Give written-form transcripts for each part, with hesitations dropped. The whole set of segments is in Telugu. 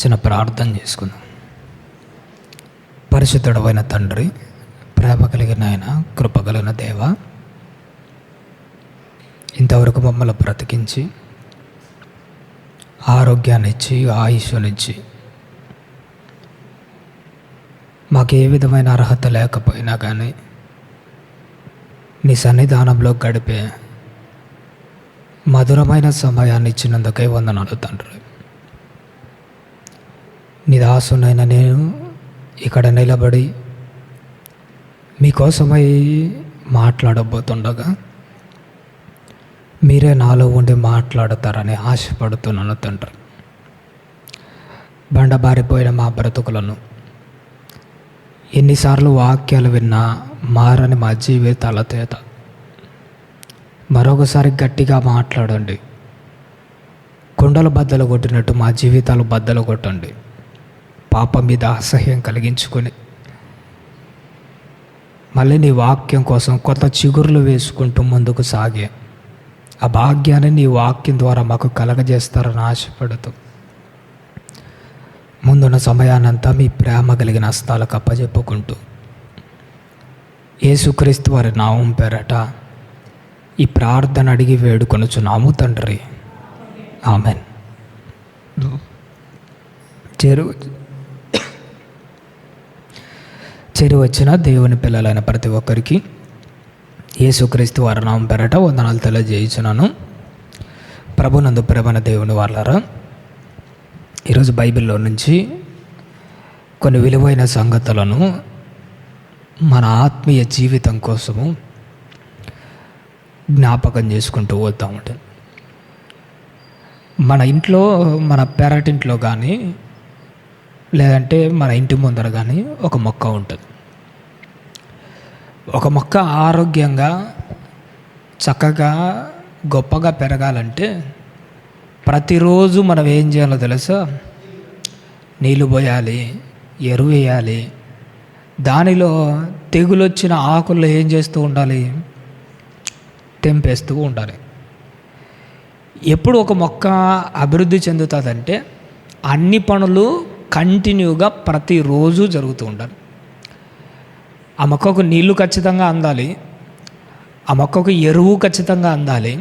చిన్న ప్రార్థన చేసుకుందాం. పరిశుద్ధుడైన తండ్రి, ప్రేమ కలిగిన ఆయన, కృప కలిగిన దేవ, ఇంతవరకు మమ్మల్ని బ్రతికించి ఆరోగ్యాన్ని ఇచ్చి ఆయుష్నిచ్చి మాకు ఏ విధమైన అర్హత లేకపోయినా కానీ నీ సన్నిధానంలో గడిపే మధురమైన సమయాన్ని ఇచ్చినందుకే వందనాలు తండ్రి. నీ దాసునైన నేను ఇక్కడ నిలబడి మీకోసమై మాట్లాడబోతుండగా మీరే నాలో ఉండి మాట్లాడతారని ఆశపడుతున్నాను తండ్రి. బండబారిపోయిన మా బ్రతుకులను, ఎన్నిసార్లు వాక్యాలు విన్నా మారని మా జీవితాల చేత మరొకసారి గట్టిగా మాట్లాడండి. కుండలు బద్దలు కొట్టినట్టు మా జీవితాలు బద్దలు కొట్టండి. పాపం మీద అసహ్యం కలిగించుకొని మళ్ళీ నీ వాక్యం కోసం కొత్త చిగురులు వేసుకుంటూ ముందుకు సాగే ఆ భాగ్యాన్ని నీ వాక్యం ద్వారా మాకు కలగజేస్తారని ఆశపడుతూ ముందున్న సమయానంతా మీ ప్రేమ కలిగిన హస్తాలకు అప్పజెప్పుకుంటూ యేసుక్రీస్తు వారి నామం పేరట ఈ ప్రార్థన అడిగి వేడుకొనుచున్నాము తండ్రి, ఆమెన్. చేరి వచ్చిన దేవుని పిల్లలైన ప్రతి ఒక్కరికి యేసుక్రీస్తు వారి నామం పేరట వందనాలు తెలియజేయుచున్నాను. ప్రభునందు ప్రేమైన దేవుని వాళ్ళారా, ఈరోజు బైబిల్లో నుంచి కొన్ని విలువైన సంగతులను మన ఆత్మీయ జీవితం కోసము జ్ఞాపకం చేసుకుంటూ పోతూ ఉంటాం. మన ఇంట్లో, మన పెరటింట్లో కానీ లేదంటే మన ఇంటి ముందర కానీ ఒక మొక్క ఉంటుంది. ఒక మొక్క ఆరోగ్యంగా చక్కగా గొప్పగా పెరగాలంటే ప్రతిరోజు మనం ఏం చేయాలో తెలుసా? నీళ్ళు పోయాలి, ఎరువు వేయాలి. దానిలో తెగులొచ్చిన ఆకుల్లో ఏం చేస్తూ ఉండాలి? తెంపేస్తూ ఉండాలి. ఎప్పుడు ఒక మొక్క అభివృద్ధి చెందుతుందంటే అన్ని పనులు కంటిన్యూగా ప్రతిరోజు జరుగుతూ ఉండాలి. ఆ మొక్కకు నీళ్లు ఖచ్చితంగా అందాలి, ఆ మొక్కకు ఎరువు ఖచ్చితంగా అందాలి,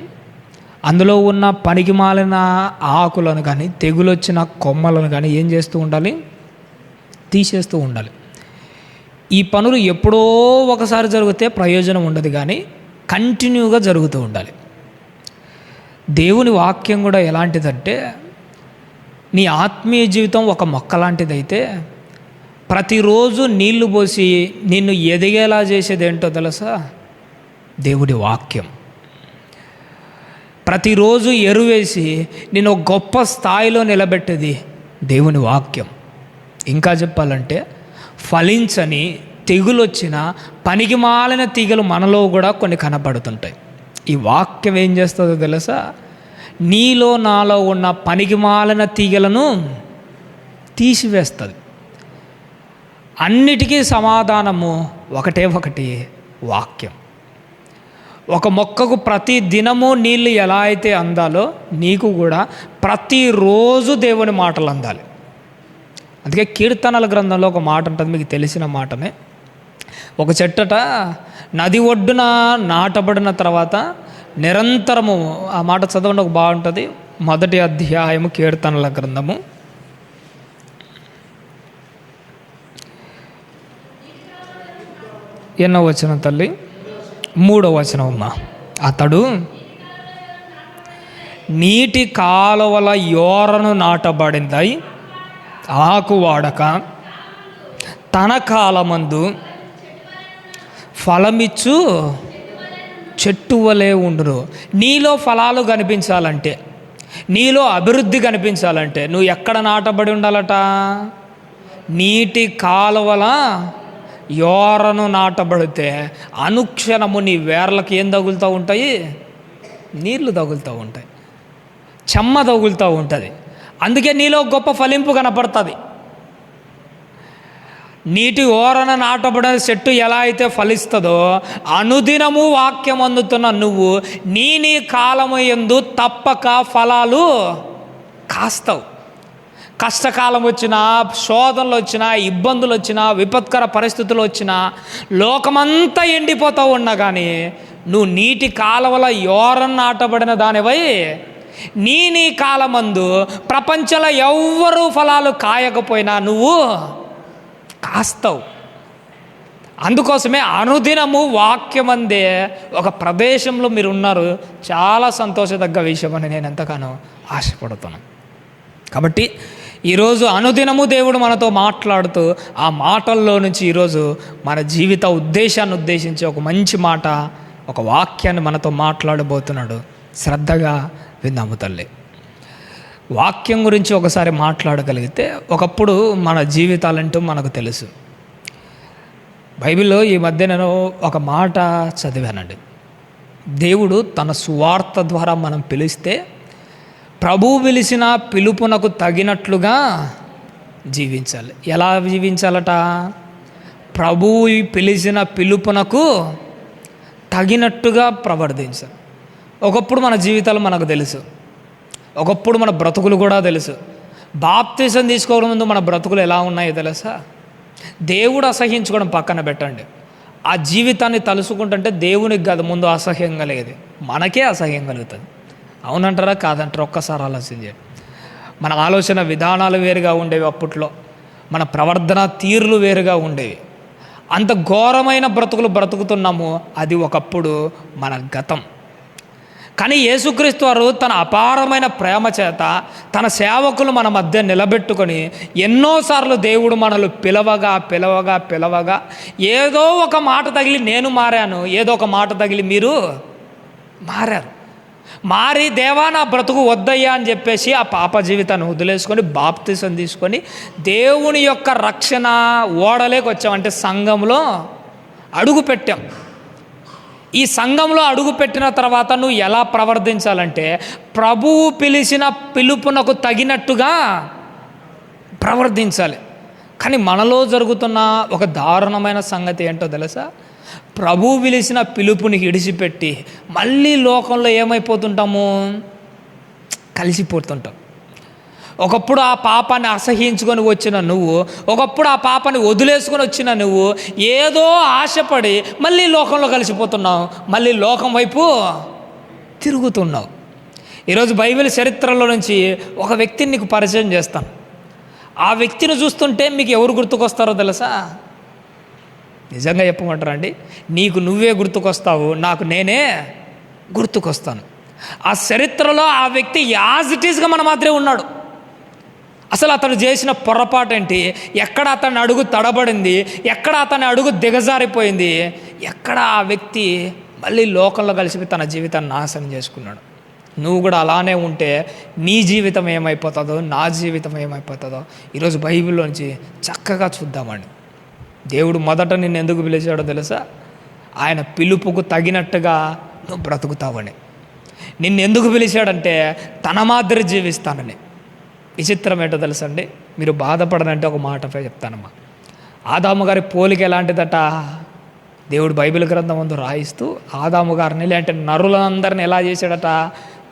అందులో ఉన్న పనికి మాలిన ఆకులను కానీ తెగులొచ్చిన కొమ్మలను కానీ ఏం చేస్తూ ఉండాలి? తీసేస్తూ ఉండాలి. ఈ పనులు ఎప్పుడో ఒకసారి జరిగితే ప్రయోజనం ఉండదు, కానీ కంటిన్యూగా జరుగుతూ ఉండాలి. దేవుని వాక్యం కూడా ఎలాంటిదంటే, నీ ఆత్మీయ జీవితం ఒక మొక్క లాంటిదైతే ప్రతిరోజు నీళ్లు పోసి నిన్ను ఎదిగేలా చేసేది ఏంటో తెలుసా? దేవుడి వాక్యం. ప్రతిరోజు ఎరువేసి నిన్ను గొప్ప స్థాయిలో నిలబెట్టేది దేవుని వాక్యం. ఇంకా చెప్పాలంటే ఫలించని, తెగులొచ్చిన, పనికి మాలిన తీగలు మనలో కూడా కొన్ని కనపడుతుంటాయి. ఈ వాక్యం ఏం చేస్తుందో తెలుసా? నీలో నాలో ఉన్న పనికి మాలిన తీగలను తీసివేస్తుంది. అన్నిటికీ సమాధానము ఒకటే ఒకటి, వాక్యం. ఒక మొక్కకు ప్రతి దినము నీళ్ళు ఎలా అయితే అందాలో నీకు కూడా ప్రతిరోజు దేవుని మాటలు అందాలి. అందుకే కీర్తనల గ్రంథంలో ఒక మాట ఉంటుంది, మీకు తెలిసిన మాటనే. ఒక చెట్టట నది ఒడ్డున నాటబడిన తర్వాత నిరంతరము, ఆ మాట చదవండి, ఒక బాగుంటుంది. 1వ అధ్యాయము కీర్తనల గ్రంథము 8వ వచనం తల్లి, 3వ వచనం అమ్మా. అతడు నీటి కాలువల యోరను నాటబడిందై ఆకు వాడక తన కాలమందు ఫలమిచ్చు చెట్టు వలె ఉండును. నీలో ఫలాలు కనిపించాలంటే, నీలో అభివృద్ధి కనిపించాలంటే నువ్వు ఎక్కడ నాటబడి ఉండాలట? నీటి కాలువల యోరను నాటబడితే అనుక్షణము నీ వేర్లకు ఏం తగులుతూ ఉంటాయి? నీళ్లు తగులుతూ ఉంటాయి, చెమ్మ తగులుతూ ఉంటుంది. అందుకే నీలో గొప్ప ఫలింపు కనపడుతుంది. నీటి ఓరన నాటబడిన చెట్టు ఎలా అయితే ఫలిస్తుందో, అనుదినము వాక్యం అందుతున్న నువ్వు నీ కాలము యందు తప్పక ఫలాలు కాస్తావు. కష్టకాలం వచ్చినా, శోధనలు వచ్చినా, ఇబ్బందులు వచ్చినా, విపత్కర పరిస్థితులు వచ్చినా, లోకమంతా ఎండిపోతూ ఉన్నా కానీ నువ్వు నీటి కాలవల యోరన్ నాటబడిన దానివై నీ కాలమందు ప్రపంచంలో ఎవ్వరూ ఫలాలు కాయకపోయినా నువ్వు కాస్తావు. అందుకోసమే అనుదినము వాక్యమందే ఒక ప్రదేశంలో మీరు ఉన్నారు. చాలా సంతోషదగ్గ విషయం అని నేను ఎంతగానో ఆశపడుతున్నాను. కాబట్టి ఈరోజు అనుదినము దేవుడు మనతో మాట్లాడుతూ ఆ మాటల్లో నుంచి ఈరోజు మన జీవిత ఉద్దేశాన్ని ఉద్దేశించి ఒక మంచి మాట, ఒక వాక్యాన్ని మనతో మాట్లాడబోతున్నాడు. శ్రద్ధగా విందాము తల్లి. వాక్యం గురించి ఒకసారి మాట్లాడగలిగితే ఒకప్పుడు మన జీవితాలంటూ మనకు తెలుసు. బైబిల్లో ఈ మధ్య నేను ఒక మాట చదివానండి. దేవుడు తన సువార్త ద్వారా మనం పిలిస్తే ప్రభువు పిలిచిన పిలుపునకు తగినట్లుగా జీవించాలి. ఎలా జీవించాలట? ప్రభువు పిలిచిన పిలుపునకు తగినట్టుగా ప్రవర్తించాలి. ఒకప్పుడు మన జీవితాలు మనకు తెలుసు, ఒకప్పుడు మన బ్రతుకులు కూడా తెలుసు. బాప్తిసం తీసుకోవడం ముందు మన బ్రతుకులు ఎలా ఉన్నాయో తెలుసా? దేవుడు అసహ్యించుకోవడం పక్కన పెట్టండి, ఆ జీవితాన్ని తలుసుకుంటుంటే దేవునికి కాదు ముందు అసహ్యం కలిగేది, మనకే అసహ్యం కలుగుతుంది. అవునంటారా కాదంటారా? ఒక్కసారి ఆలోచన చేయండి. మన ఆలోచన విధానాలు వేరుగా ఉండేవి అప్పట్లో, మన ప్రవర్తన తీరులు వేరుగా ఉండేవి. అంత ఘోరమైన బ్రతుకులు బ్రతుకుతున్నాము. అది ఒకప్పుడు మన గతం. కానీ యేసుక్రీస్తు వారు తన అపారమైన ప్రేమ చేత తన సేవకులు మన మధ్య నిలబెట్టుకొని ఎన్నోసార్లు దేవుడు మనల్ని పిలవగా ఏదో ఒక మాట తగిలి నేను మారాను, ఏదో ఒక మాట తగిలి మీరు మారారు. మారి దేవా నా బ్రతుకు వద్దయ్యా అని చెప్పేసి ఆ పాప జీవితాన్ని వదిలేసుకొని బాప్తిసం తీసుకొని దేవుని యొక్క రక్షణ ఓడలేకి వచ్చామంటే సంఘంలో అడుగు పెట్టాం. ఈ సంఘంలో అడుగు పెట్టిన తర్వాత నువ్వు ఎలా ప్రవర్తించాలంటే ప్రభువు పిలిచిన పిలుపునకు తగినట్టుగా ప్రవర్తించాలి. కానీ మనలో జరుగుతున్న ఒక దారుణమైన సంగతి ఏంటో తెలుసా? ప్రభువు పిలిచిన పిలుపుని విడిచిపెట్టి మళ్ళీ లోకంలో ఏమైపోతుంటాము? కలిసిపోతుంటాం. ఒకప్పుడు ఆ పాపాన్ని అసహ్యించుకొని వచ్చిన నువ్వు, ఒకప్పుడు ఆ పాపాన్ని వదిలేసుకొని వచ్చిన నువ్వు ఏదో ఆశపడి మళ్ళీ లోకంలో కలిసిపోతున్నావు, మళ్ళీ లోకం వైపు తిరుగుతున్నావు. ఈరోజు బైబిల్ చరిత్రలో నుంచి ఒక వ్యక్తిని నీకు పరిచయం చేస్తాను. ఆ వ్యక్తిని చూస్తుంటే మీకు ఎవరు గుర్తుకొస్తారో తెలుసా? నిజంగా చెప్పమంటారా అండి? నీకు నువ్వే గుర్తుకొస్తావు, నాకు నేనే గుర్తుకొస్తాను. ఆ చరిత్రలో ఆ వ్యక్తి యాజ్ ఇట్ ఈస్గా మన మాత్రమే ఉన్నాడు. అసలు అతను చేసిన పొరపాటు ఏంటి? ఎక్కడ అతని అడుగు తడబడింది? ఎక్కడ అతని అడుగు దిగజారిపోయింది? ఎక్కడ ఆ వ్యక్తి మళ్ళీ లోకంలో కలిసి తన జీవితాన్ని నాశనం చేసుకున్నాడు? నువ్వు కూడా అలానే ఉంటే నీ జీవితం ఏమైపోతుందో, నా జీవితం ఏమైపోతుందో ఈరోజు బైబిల్లోంచి చక్కగా చూద్దామండి. దేవుడు మొదట నిన్ను ఎందుకు పిలిచాడో తెలుసా? ఆయన పిలుపుకు తగినట్టుగా నువ్వు బ్రతుకుతావని. నిన్ను ఎందుకు పిలిచాడంటే తన మాదిరి జీవిస్తానని. విచిత్రం ఏంటో తెలుసండి? మీరు బాధపడనంటే ఒక మాట చెప్తానమ్మా. ఆదాము గారి పోలిక ఎలాంటిదట? దేవుడు బైబిల్ గ్రంథం ముందు రాయిస్తూ ఆదాము గారిని లేదంటే నరులందరిని ఎలా చేశాడట?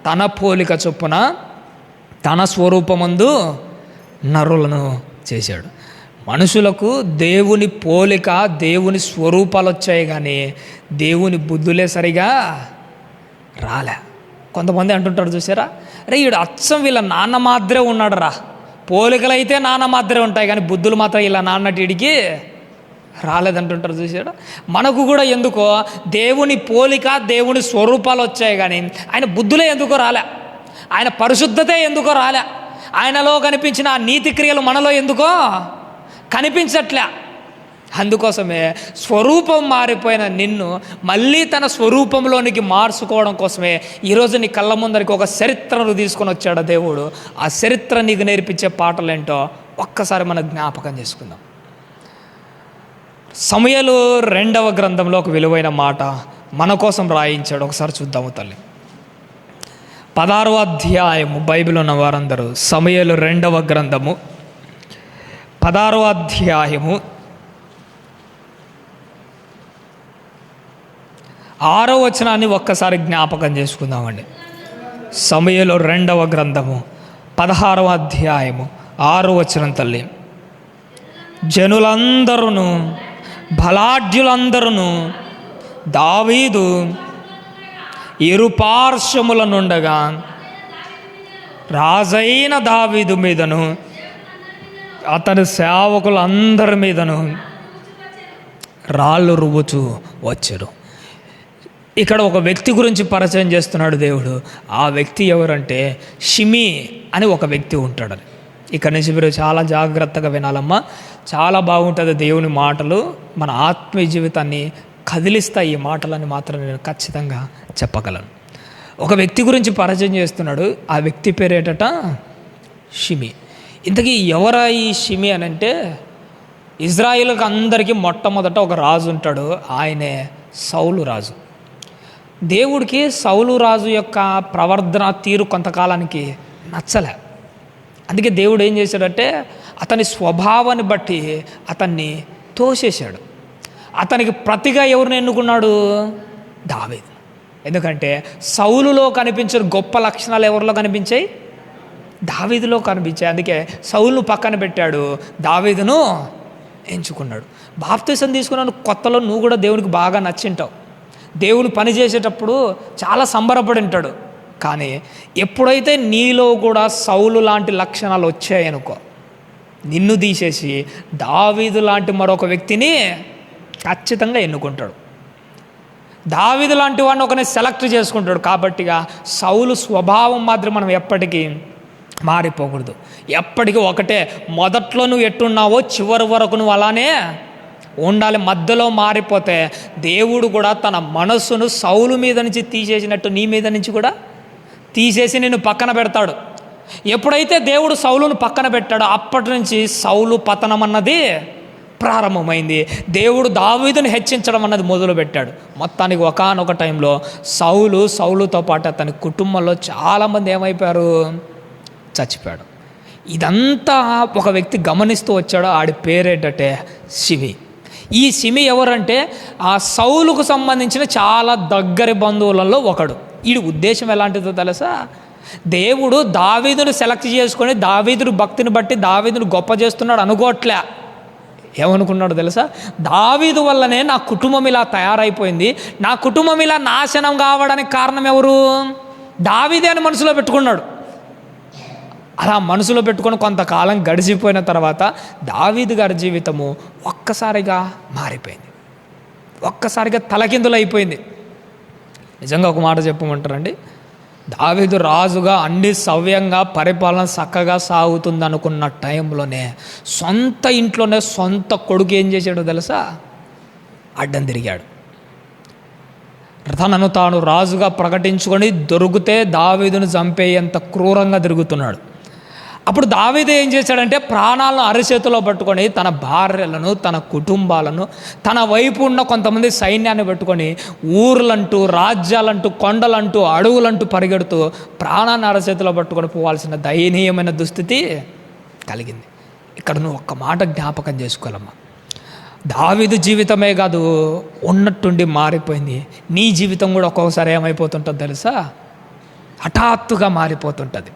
తన పోలిక చొప్పున తన స్వరూపమందు నరులను చేశాడు. మనుషులకు దేవుని పోలిక, దేవుని స్వరూపాలు వచ్చాయి కానీ దేవుని బుద్ధులే సరిగా రాలే. కొంతమంది అంటుంటారు చూసారా, అరే వీడు అచ్చం వీళ్ళ నాన్న మాదిరే ఉన్నాడు రా. పోలికలు అయితే నాన్న మాదిరే ఉంటాయి కానీ బుద్ధులు మాత్రం ఇలా నాన్నటిడికి రాలేదంటుంటారు చూసారా. మనకు కూడా ఎందుకో దేవుని పోలిక, దేవుని స్వరూపాలు వచ్చాయి కానీ ఆయన బుద్ధులే ఎందుకో రాలే, ఆయన పరిశుద్ధతే ఎందుకో రాలే, ఆయనలో కనిపించిన ఆ నీతి క్రియలు మనలో ఎందుకో కనిపించట్లే. అందుకోసమే స్వరూపం మారిపోయిన నిన్ను మళ్ళీ తన స్వరూపంలోనికి మార్చుకోవడం కోసమే ఈరోజు నీ కళ్ళ ముందరికి ఒక చరిత్రను తీసుకొని వచ్చాడు దేవుడు. ఆ చరిత్ర నీకు నేర్పించే పాటలేంటో ఒక్కసారి మనం జ్ఞాపకం చేసుకుందాం. సమూయేలు 2వ గ్రంథంలో ఒక విలువైన మాట మన కోసం రాయించాడు. ఒకసారి చూద్దాము తల్లి. 16వ అధ్యాయము. బైబిల్ ఉన్న వారందరూ సమూయేలు 2వ గ్రంథము 16వ అధ్యాయము 6వ వచనాన్ని ఒక్కసారి జ్ఞాపకం చేసుకుందామండి. సమూయేలు 2వ గ్రంథము 16వ అధ్యాయము 6వ వచనం తల్లి. జనులందరూ బలాఢ్యులందరూ దావీదు ఇరుపార్శ్వముల నుండగా రాజైన దావీదు మీదను అతని సేవకులందరి మీదను రాళ్ళు రువ్వుచూ వచ్చారు. ఇక్కడ ఒక వ్యక్తి గురించి పరిచయం చేస్తున్నాడు దేవుడు. ఆ వ్యక్తి ఎవరంటే షిమీ అని ఒక వ్యక్తి ఉంటాడు. ఇక్కడ నుంచి మీరు చాలా జాగ్రత్తగా వినాలమ్మా. చాలా బాగుంటుంది దేవుని మాటలు, మన ఆత్మీయ జీవితాన్ని కదిలిస్తాయి ఈ మాటలని మాత్రం నేను ఖచ్చితంగా చెప్పగలను. ఒక వ్యక్తి గురించి పరిచయం చేస్తున్నాడు. ఆ వ్యక్తి పేరేటట షిమీ. ఇంతకీ ఎవరా ఈ షిమీ అని అంటే, ఇజ్రాయిల్కి అందరికీ మొట్టమొదట ఒక రాజు ఉంటాడు. ఆయనే సౌలు రాజు. దేవుడికి సౌలు రాజు యొక్క ప్రవర్తన తీరు కొంతకాలానికి నచ్చలే. అందుకే దేవుడు ఏం చేశాడంటే అతని స్వభావాన్ని బట్టి అతన్ని తోసేశాడు. అతనికి ప్రతిగా ఎవరిని ఎన్నుకున్నాడు? దావీదు. ఎందుకంటే సౌలులో కనిపించిన గొప్ప లక్షణాలు ఎవరిలో కనిపించాయి? దావీదులో కనిపించాయి. అందుకే సౌలును పక్కన పెట్టాడు, దావీదును ఎంచుకున్నాడు. బాప్తిసం తీసుకున్నాను కొత్తలో నువ్వు కూడా దేవునికి బాగా నచ్చింటావు. దేవుని పని చేసేటప్పుడు చాలా సంబరపడి ఉంటాడు. కానీ ఎప్పుడైతే నీలో కూడా సౌలు లాంటి లక్షణాలు వచ్చాయనుకో, నిన్ను తీసేసి దావీదు లాంటి మరొక వ్యక్తిని ఖచ్చితంగా ఎన్నుకుంటాడు. దావీదు లాంటి వాడిని ఒకరిని సెలెక్ట్ చేసుకుంటాడు. కాబట్టిగా సౌలు స్వభావం మాత్రం మనం ఎప్పటికీ మారిపోకూడదు. ఎప్పటికీ ఒకటే. మొదట్లో నువ్వు ఎట్టున్నావో చివరి వరకు నువ్వు అలానే ఉండాలి. మధ్యలో మారిపోతే దేవుడు కూడా తన మనస్సును సౌలు మీద నుంచి తీసేసినట్టు నీ మీద నుంచి కూడా తీసేసి నిన్ను పక్కన పెడతాడు. ఎప్పుడైతే దేవుడు సౌలును పక్కన పెట్టాడో అప్పటి నుంచి సౌలు పతనం అన్నది ప్రారంభమైంది. దేవుడు దావీదుని హెచ్చించడం అన్నది మొదలుపెట్టాడు. మొత్తానికి ఒకానొక టైంలో సౌలుతో పాటు అతని కుటుంబంలో చాలామంది ఏమైపోయారు? చచ్చిపోయాడు. ఇదంతా ఒక వ్యక్తి గమనిస్తూ వచ్చాడో ఆడి పేరేటంటే షిమీ. ఈ షిమీ ఎవరంటే ఆ సౌలుకు సంబంధించిన చాలా దగ్గరి బంధువులలో ఒకడు. వీడి ఉద్దేశం ఎలాంటిదో తెలుసా? దేవుడు దావీదును సెలెక్ట్ చేసుకొని దావీదుని భక్తిని బట్టి దావీదును గొప్ప చేస్తున్నాడు అనుకోవట్లే. ఏమనుకున్నాడు తెలుసా? దావీదు వల్లనే నా కుటుంబం ఇలా తయారైపోయింది, నా కుటుంబం ఇలా నాశనం కావడానికి కారణం ఎవరు? దావీదే అని మనసులో పెట్టుకున్నాడు. అలా మనసులో పెట్టుకొని కొంతకాలం గడిచిపోయిన తర్వాత దావీదు గారి జీవితము ఒక్కసారిగా మారిపోయింది. ఒక్కసారిగా తలకిందులు అయిపోయింది. నిజంగా ఒక మాట చెప్పమంటారండి, దావీదు రాజుగా అన్ని సవ్యంగా పరిపాలన చక్కగా సాగుతుంది అనుకున్న టైంలోనే సొంత ఇంట్లోనే సొంత కొడుకు ఏం చేశాడో తెలుసా? అడ్డం తిరిగాడు. తనను తాను రాజుగా ప్రకటించుకొని దొరికితే దావీదును చంపేంత క్రూరంగా తిరుగుతున్నాడు. అప్పుడు దావీదు ఏం చేశాడంటే ప్రాణాలను అరచేతిలో పట్టుకొని తన భార్యలను, తన కుటుంబాలను, తన వైపు ఉన్న కొంతమంది సైన్యాన్ని పెట్టుకొని ఊర్లంటూ, రాజ్యాలంటూ, కొండలంటూ, అడవులంటూ పరిగెడుతూ ప్రాణాన్ని అరచేతిలో పట్టుకొని పోవాల్సిన దయనీయమైన దుస్థితి కలిగింది. ఇక్కడ నువ్వు ఒక్క మాట జ్ఞాపకం చేసుకోవాలమ్మా. దావీదు జీవితమే కాదు, ఉన్నట్టుండి మారిపోయింది. నీ జీవితం కూడా ఒక్కొక్కసారి ఏమైపోతుంటుంది తెలుసా? హఠాత్తుగా మారిపోతుంటుంది.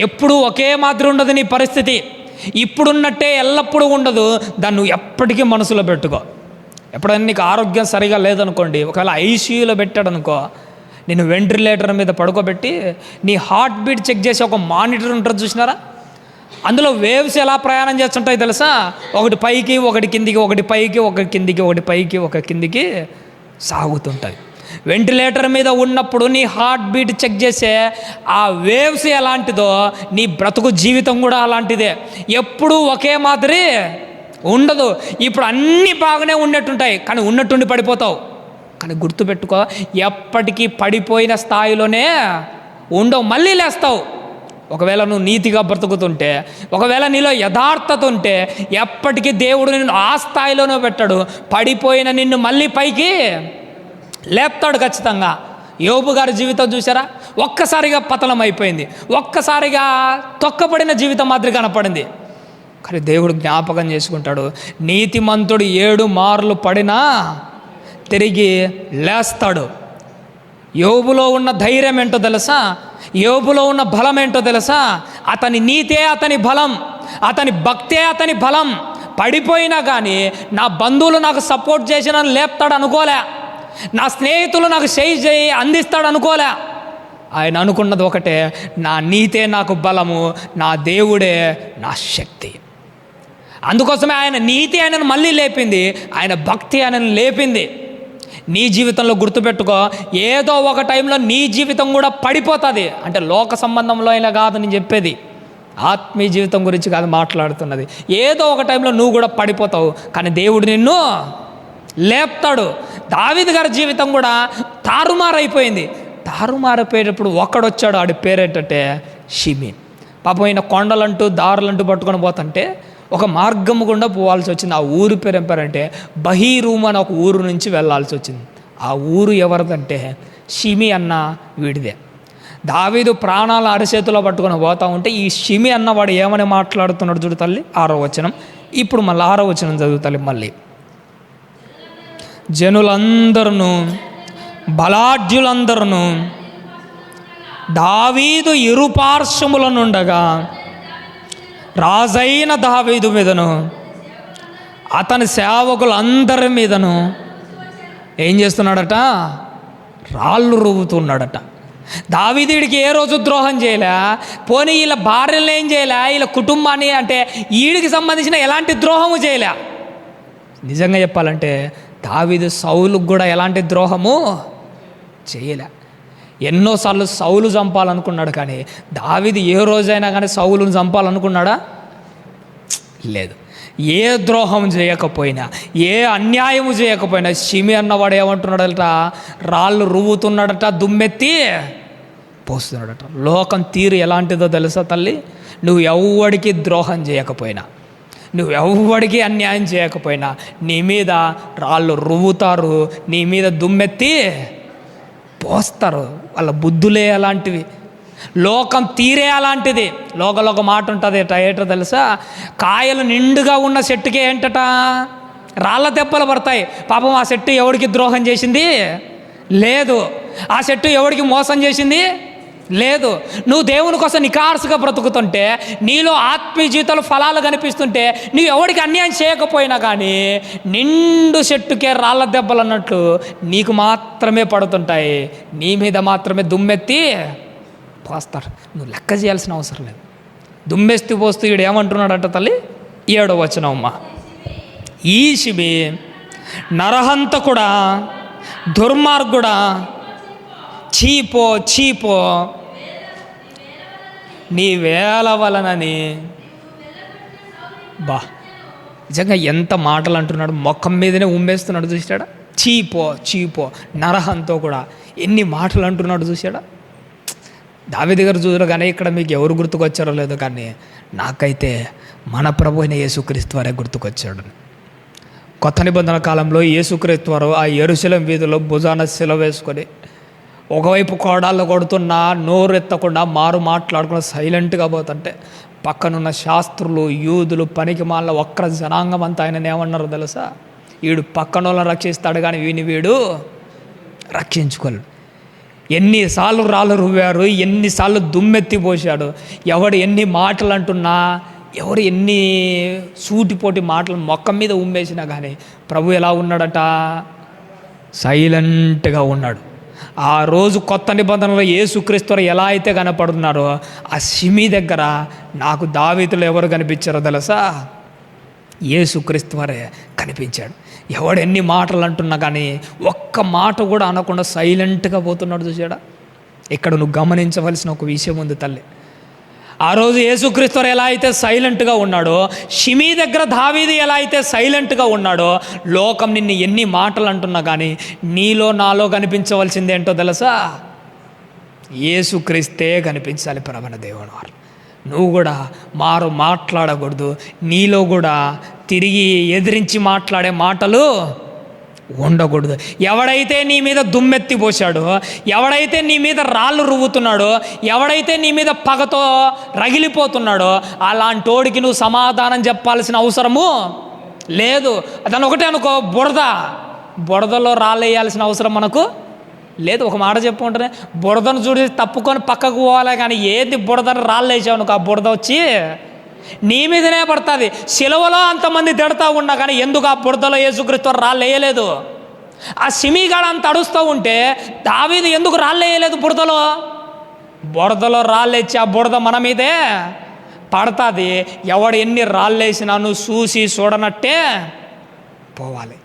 ఎప్పుడూ ఒకే మాదిరి ఉండదు నీ పరిస్థితి. ఇప్పుడున్నట్టే ఎల్లప్పుడూ ఉండదు. దాన్ని నువ్వు ఎప్పటికీ మనసులో పెట్టుకో. ఎప్పుడైనా నీకు ఆరోగ్యం సరిగా లేదనుకోండి, ఒకవేళ ఐసీయూలో పెట్టాడు అనుకో, నేను వెంటిలేటర్ మీద పడుకోబెట్టి నీ హార్ట్ బీట్ చెక్ చేసి ఒక మానిటర్ ఉంటుంది చూసినారా, అందులో వేవ్స్ ఎలా ప్రయాణం చేస్తుంటాయి తెలుసా? ఒకటి పైకి, ఒకటి కిందికి, ఒకటి పైకి, ఒకటి కిందికి, ఒకటి పైకి, ఒక కిందికి సాగుతుంటుంది. వెంటిలేటర్ మీద ఉన్నప్పుడు నీ హార్ట్ బీట్ చెక్ చేసే ఆ వేవ్స్ ఎలాంటిదో నీ బ్రతుకు జీవితం కూడా అలాంటిదే. ఎప్పుడూ ఒకే మాదిరి ఉండదు. ఇప్పుడు అన్నీ బాగానే ఉన్నట్టుంటాయి, కానీ ఉన్నట్టుండి పడిపోతావు. కానీ గుర్తుపెట్టుకో, ఎప్పటికీ పడిపోయిన స్థాయిలోనే ఉండవు, మళ్ళీ లేస్తావు. ఒకవేళ నువ్వు నీతిగా బ్రతుకుతుంటే, ఒకవేళ నీలో యథార్థత ఉంటే ఎప్పటికీ దేవుడు నిన్ను ఆ స్థాయిలోనే పెట్టాడు. పడిపోయిన నిన్ను మళ్ళీ పైకి లేపుతాడు ఖచ్చితంగా. యోబు గారి జీవితం చూసారా? ఒక్కసారిగా పతనం అయిపోయింది, ఒక్కసారిగా తొక్కబడిన జీవితం మాదిరి కనపడింది. కానీ దేవుడు జ్ఞాపకం చేసుకుంటాడు, నీతిమంతుడు 7 మార్లు పడినా తిరిగి లేస్తాడు. యోబులో ఉన్న ధైర్యం ఏంటో తెలుసా? యోబులో ఉన్న బలం ఏంటో తెలుసా? అతని నీతే అతని బలం, అతని భక్తే అతని బలం. పడిపోయినా కానీ నా బంధువులు నాకు సపోర్ట్ చేసి నన్ను లేపుతాడు అనుకోలే, నా స్నేహితులు నాకు చేయి అందిస్తాడు అనుకోలే. ఆయన అనుకున్నది ఒకటే, నా నీతే నాకు బలము, నా దేవుడే నా శక్తి. అందుకోసమే ఆయన నీతి ఆయనను మళ్ళీ లేపింది, ఆయన భక్తి ఆయనను లేపింది. నీ జీవితంలో గుర్తుపెట్టుకో, ఏదో ఒక టైంలో నీ జీవితం కూడా పడిపోతుంది. అంటే లోక సంబంధంలో అయినా కాదు నేను చెప్పేది, ఆత్మీయ జీవితం గురించి కాదు మాట్లాడుతున్నది. ఏదో ఒక టైంలో నువ్వు కూడా పడిపోతావు, కానీ దేవుడు నిన్ను లేపుతాడు. దావీదు గారి జీవితం కూడా తారుమారైపోయింది. తారుమారైపోయేటప్పుడు ఒక్కడొచ్చాడు, ఆడి పేరేంటంటే షిమీ. పాపం ఆయన కొండలంటూ దారులంటూ పట్టుకొని పోతుంటే ఒక మార్గము గుండా పోవాల్సి వచ్చింది. ఆ ఊరు పేరు ఏం పేరంటే బహీరూమ్ అని ఒక ఊరు నుంచి వెళ్ళాల్సి వచ్చింది. ఆ ఊరు ఎవరిదంటే షిమీ అన్న వీడిదే. దావీదు ప్రాణాల అరచేతిలో పట్టుకొని పోతా ఉంటే ఈ షిమీ అన్నవాడు ఏమని మాట్లాడుతున్నాడు చూడు తల్లి, 6వ వచనం. ఇప్పుడు మళ్ళీ 6వ వచనం చదువు తల్లి. మళ్ళీ జనులందరూ బలాఢ్యులందరూ దావీదు ఇరుపార్శ్వముల నుండగా రాజైన దావీదు మీదను అతని సేవకులందరి మీదను ఏం చేస్తున్నాడట? రాళ్ళు రువ్వుతున్నాడట. దావీదుడికి ఏ రోజు ద్రోహం చేయలే, పోనీ వీళ్ళ భార్యలను ఏం చేయలే, వీళ్ళ కుటుంబాన్ని అంటే వీడికి సంబంధించిన ఎలాంటి ద్రోహము చేయలే. నిజంగా చెప్పాలంటే దావీదు సౌలుకు కూడా ఎలాంటి ద్రోహము చేయలే. ఎన్నోసార్లు సౌలు చంపాలనుకున్నాడు, కానీ దావీదు ఏ రోజైనా కానీ సౌలును చంపాలనుకున్నాడా? లేదు. ఏ ద్రోహం చేయకపోయినా, ఏ అన్యాయము చేయకపోయినా షిమీ అన్నవాడు ఏమంటున్నాడట? రాళ్ళు రువ్వుతున్నాడట, దుమ్మెత్తి పోస్తున్నాడట. లోకం తీరు ఎలాంటిదో తెలుసా తల్లి? నువ్వు ఎవ్వడికి ద్రోహం చేయకపోయినా, నువ్వు ఎవ్వడికి అన్యాయం చేయకపోయినా నీ మీద రాళ్ళు రువ్వుతారు, నీ మీద దుమ్మెత్తి పోస్తారు. వాళ్ళ బుద్ధులే అలాంటివి, లోకం తీరే అలాంటిది. లోకంలో ఒక మాట ఉంటుంది, ఏటో తెలుసా? కాయలు నిండుగా ఉన్న చెట్టుకే ఏంటట రాళ్ళ దెబ్బలు పడతాయి. పాపం ఆ చెట్టు ఎవడికి ద్రోహం చేసింది లేదు, ఆ చెట్టు ఎవడికి మోసం చేసింది లేదు. నువ్వు దేవుని కోసం నికార్సుగా బ్రతుకుతుంటే, నీలో ఆత్మీయ జీవితాలు ఫలాలు కనిపిస్తుంటే, నువ్వు ఎవరికి అన్యాయం చేయకపోయినా కానీ నిండు చెట్టుకే రాళ్ళ దెబ్బలు అన్నట్లు నీకు మాత్రమే పడుతుంటాయి, నీ మీద మాత్రమే దుమ్మెత్తి పోస్తారు. నువ్వు లెక్క చేయాల్సిన అవసరం లేదు. దుమ్మెత్తి పోస్తూ ఈడు ఏమంటున్నాడంట తల్లి, 7వ వచనం అమ్మ. ఈ షిమీ నరహంతకుడా, దుర్మార్గుడా, చీపో చీపో, నీ వేల వలనని. బా, నిజంగా ఎంత మాటలు అంటున్నాడు, మొఖం మీదనే ఉమ్మేస్తున్నాడు. చూసాడా? చీపో చీపో, నరహంతో కూడా ఎన్ని మాటలు అంటున్నాడు. చూసాడా? దావీదు గారు చూడగానే ఇక్కడ మీకు ఎవరు గుర్తుకొచ్చారో లేదో, కానీ నాకైతే మన ప్రభు అయిన యేసుక్రీస్తు వారే గుర్తుకొచ్చాడు. కొత్త నిబంధన కాలంలో యేసుక్రీస్తు వారు ఆ యెరూషలేము వీధిలో భుజాన శిలువ వేసుకొని ఒకవైపు కోడాళ్ళు కొడుతున్నా, నోరు ఎత్తకుండా మారు మాట్లాడుకున్న సైలెంట్గా పోతుంటే పక్కనున్న శాస్త్రులు, యూదులు, పనికి మాల వక్ర జనాంగం అంతా ఆయన ఏమన్నారు తెలుసా? వీడు పక్కన వాళ్ళని రక్షిస్తాడు కానీ వీడు రక్షించుకోలేడు. ఎన్నిసార్లు రాళ్ళు రువ్వారు, ఎన్నిసార్లు దుమ్మెత్తి పోశాడు, ఎవడు ఎన్ని మాటలు అంటున్నా, ఎవరు ఎన్ని సూటిపోటి మాటలు మొక్కం మీద ఉమ్మేసినా కానీ ప్రభు ఎలా ఉన్నాడట? సైలెంట్గా ఉన్నాడు. ఆ రోజు కొత్త నిబంధనలో యేసుక్రీస్తు ఎలా అయితే కనపడుతున్నారో, ఆ షిమీ దగ్గర నాకు దావీదులో ఎవరు కనిపించారో తెలుసా? యేసుక్రీస్తు వారే కనిపించాడు. ఎవడు ఎన్ని మాటలు అంటున్నా కానీ ఒక్క మాట కూడా అనకుండా సైలెంట్గా పోతున్నాడు. చూసాడా? ఇక్కడ నువ్వు గమనించవలసిన ఒక విషయం ఉంది తల్లి. ఆ రోజు యేసుక్రీస్తు ఎలా అయితే సైలెంట్గా ఉన్నాడో, షిమీ దగ్గర దావీదు ఎలా అయితే సైలెంట్గా ఉన్నాడో, లోకం నిన్ను ఎన్ని మాటలు అంటున్నా కానీ నీలో నాలో కనిపించవలసింది ఏంటో తెలుసా? యేసుక్రీస్తే కనిపించాలి. ప్రవణ దేవుని వారు నువ్వు కూడా మారు మాట్లాడకూడదు. నీలో కూడా తిరిగి ఎదిరించి మాట్లాడే మాటలు ఉండకూడదు. ఎవడైతే నీ మీద దుమ్మెత్తి పోశాడో, ఎవడైతే నీ మీద రాళ్ళు రువ్వుతున్నాడో, ఎవడైతే నీ మీద పగతో రగిలిపోతున్నాడో, అలాంటోడికి నువ్వు సమాధానం చెప్పాల్సిన అవసరము లేదు. అతను ఒకటే అనుకో, బురదలో రాళ్ళు వేయాల్సిన అవసరం మనకు లేదు, ఒక మాట చెప్పుకుంటేనే బురదను చూసి తప్పుకొని పక్కకు పోవాలి, కానీ ఏది బురదను రాళ్ళు వేసావు నువ్వు, ఆ బురద వచ్చి నీ మీదనే పడుతుంది. సిలువలో అంతమంది తిడతా ఉన్నా కానీ ఎందుకు ఆ బురదలో యేసుక్రీస్తు రాళ్ళు వేయలేదు? ఆ సిమిగాడు అంత అడుస్తూ ఉంటే దావీదు ఎందుకు రాళ్ళు వేయలేదు? బురదలో రాళ్ళు వేసి ఆ బురద మన మీదే పడుతుంది. ఎవడు ఎన్ని రాళ్ళు వేసినా నువ్వు చూసి చూడనట్టే పోవాలి.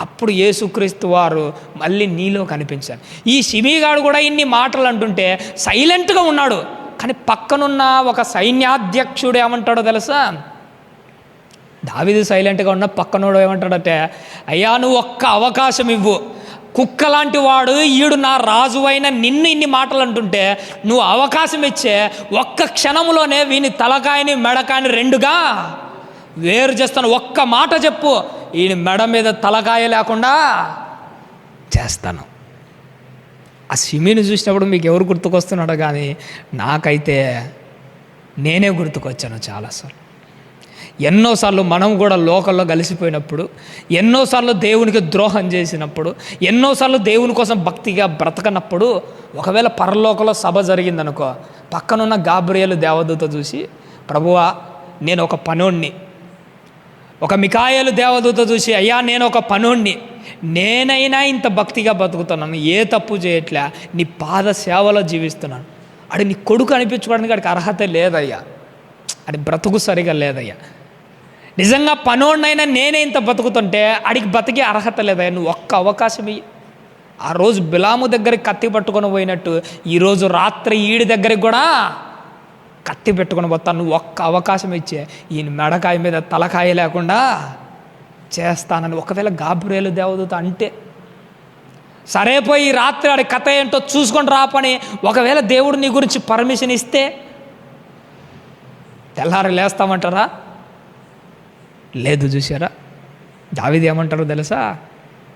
అప్పుడు యేసుక్రీస్తు వారు మళ్ళీ నీలో కనిపించారు. ఈ సిమిగాడు కూడా ఇన్ని మాటలు అంటుంటే సైలెంట్గా ఉన్నాడు. కానీ పక్కనున్న ఒక సైన్యాధ్యక్షుడు ఏమంటాడో తెలుసా? దావీదు సైలెంట్గా ఉన్న పక్కనోడు ఏమంటాడంటే, అయ్యా నువ్వు ఒక్క అవకాశం ఇవ్వు, కుక్క లాంటి వాడు ఈడు నా రాజు అయిన నిన్ను ఇన్ని మాటలు అంటుంటే నువ్వు అవకాశం ఇచ్చే ఒక్క క్షణంలోనే వీని తలకాయని మెడకాయని రెండుగా వేరు చేస్తాను. ఒక్క మాట చెప్పు, ఈయన మెడ మీద తలకాయ లేకుండా చేస్తాను. ఆ సిమిని చూసినప్పుడు మీకు ఎవరు గుర్తుకొస్తున్నాడో కానీ నాకైతే నేనే గుర్తుకొచ్చాను చాలాసార్లు. ఎన్నోసార్లు మనం కూడా లోకల్లో కలిసిపోయినప్పుడు, ఎన్నోసార్లు దేవునికి ద్రోహం చేసినప్పుడు, ఎన్నోసార్లు దేవుని కోసం భక్తిగా బ్రతకనప్పుడు, ఒకవేళ పరలోకంలో సభ జరిగిందనుకో, పక్కనున్న గాబ్రియేలు దేవదూత చూసి, ప్రభువా నేను ఒక పనోణ్ణి, ఒక మికాయేలు దేవదూత చూసి, అయ్యా నేను ఒక పనోణ్ణి, నేనైనా ఇంత భక్తిగా బతుకుతున్నాను, ఏ తప్పు చేయట్లే, నీ పాద సేవలో జీవిస్తున్నాను, అది నీ కొడుకు అనిపించుకోవడానికి వాడికి అర్హత లేదయ్యా, అది బ్రతుకు సరిగా లేదయ్యా, నిజంగా పనోడినైనా నేనే ఇంత బతుకుతుంటే అడిగి బతికే అర్హత లేదయ్యా, నువ్వు ఒక్క అవకాశం ఇయ్యి. ఆ రోజు బిలాము దగ్గరికి కత్తి పట్టుకొని పోయినట్టు ఈరోజు రాత్రి ఈడి దగ్గరికి కూడా కత్తి పెట్టుకొని పోతాను, నువ్వు ఒక్క అవకాశం ఇచ్చే ఈయన మెడకాయ మీద తలకాయ లేకుండా చేస్తానని ఒకవేళ గాబ్రియేలు దేవదూత అంటే, సరే పోయి రాత్రి ఆడి కథ ఏంటో చూసుకొని రాపని ఒకవేళ దేవుడు నీ గురించి పర్మిషన్ ఇస్తే తెల్లారి లేస్తామంటారా? లేదు. చూసారా దావీదు ఏమంటారో తెలుసా?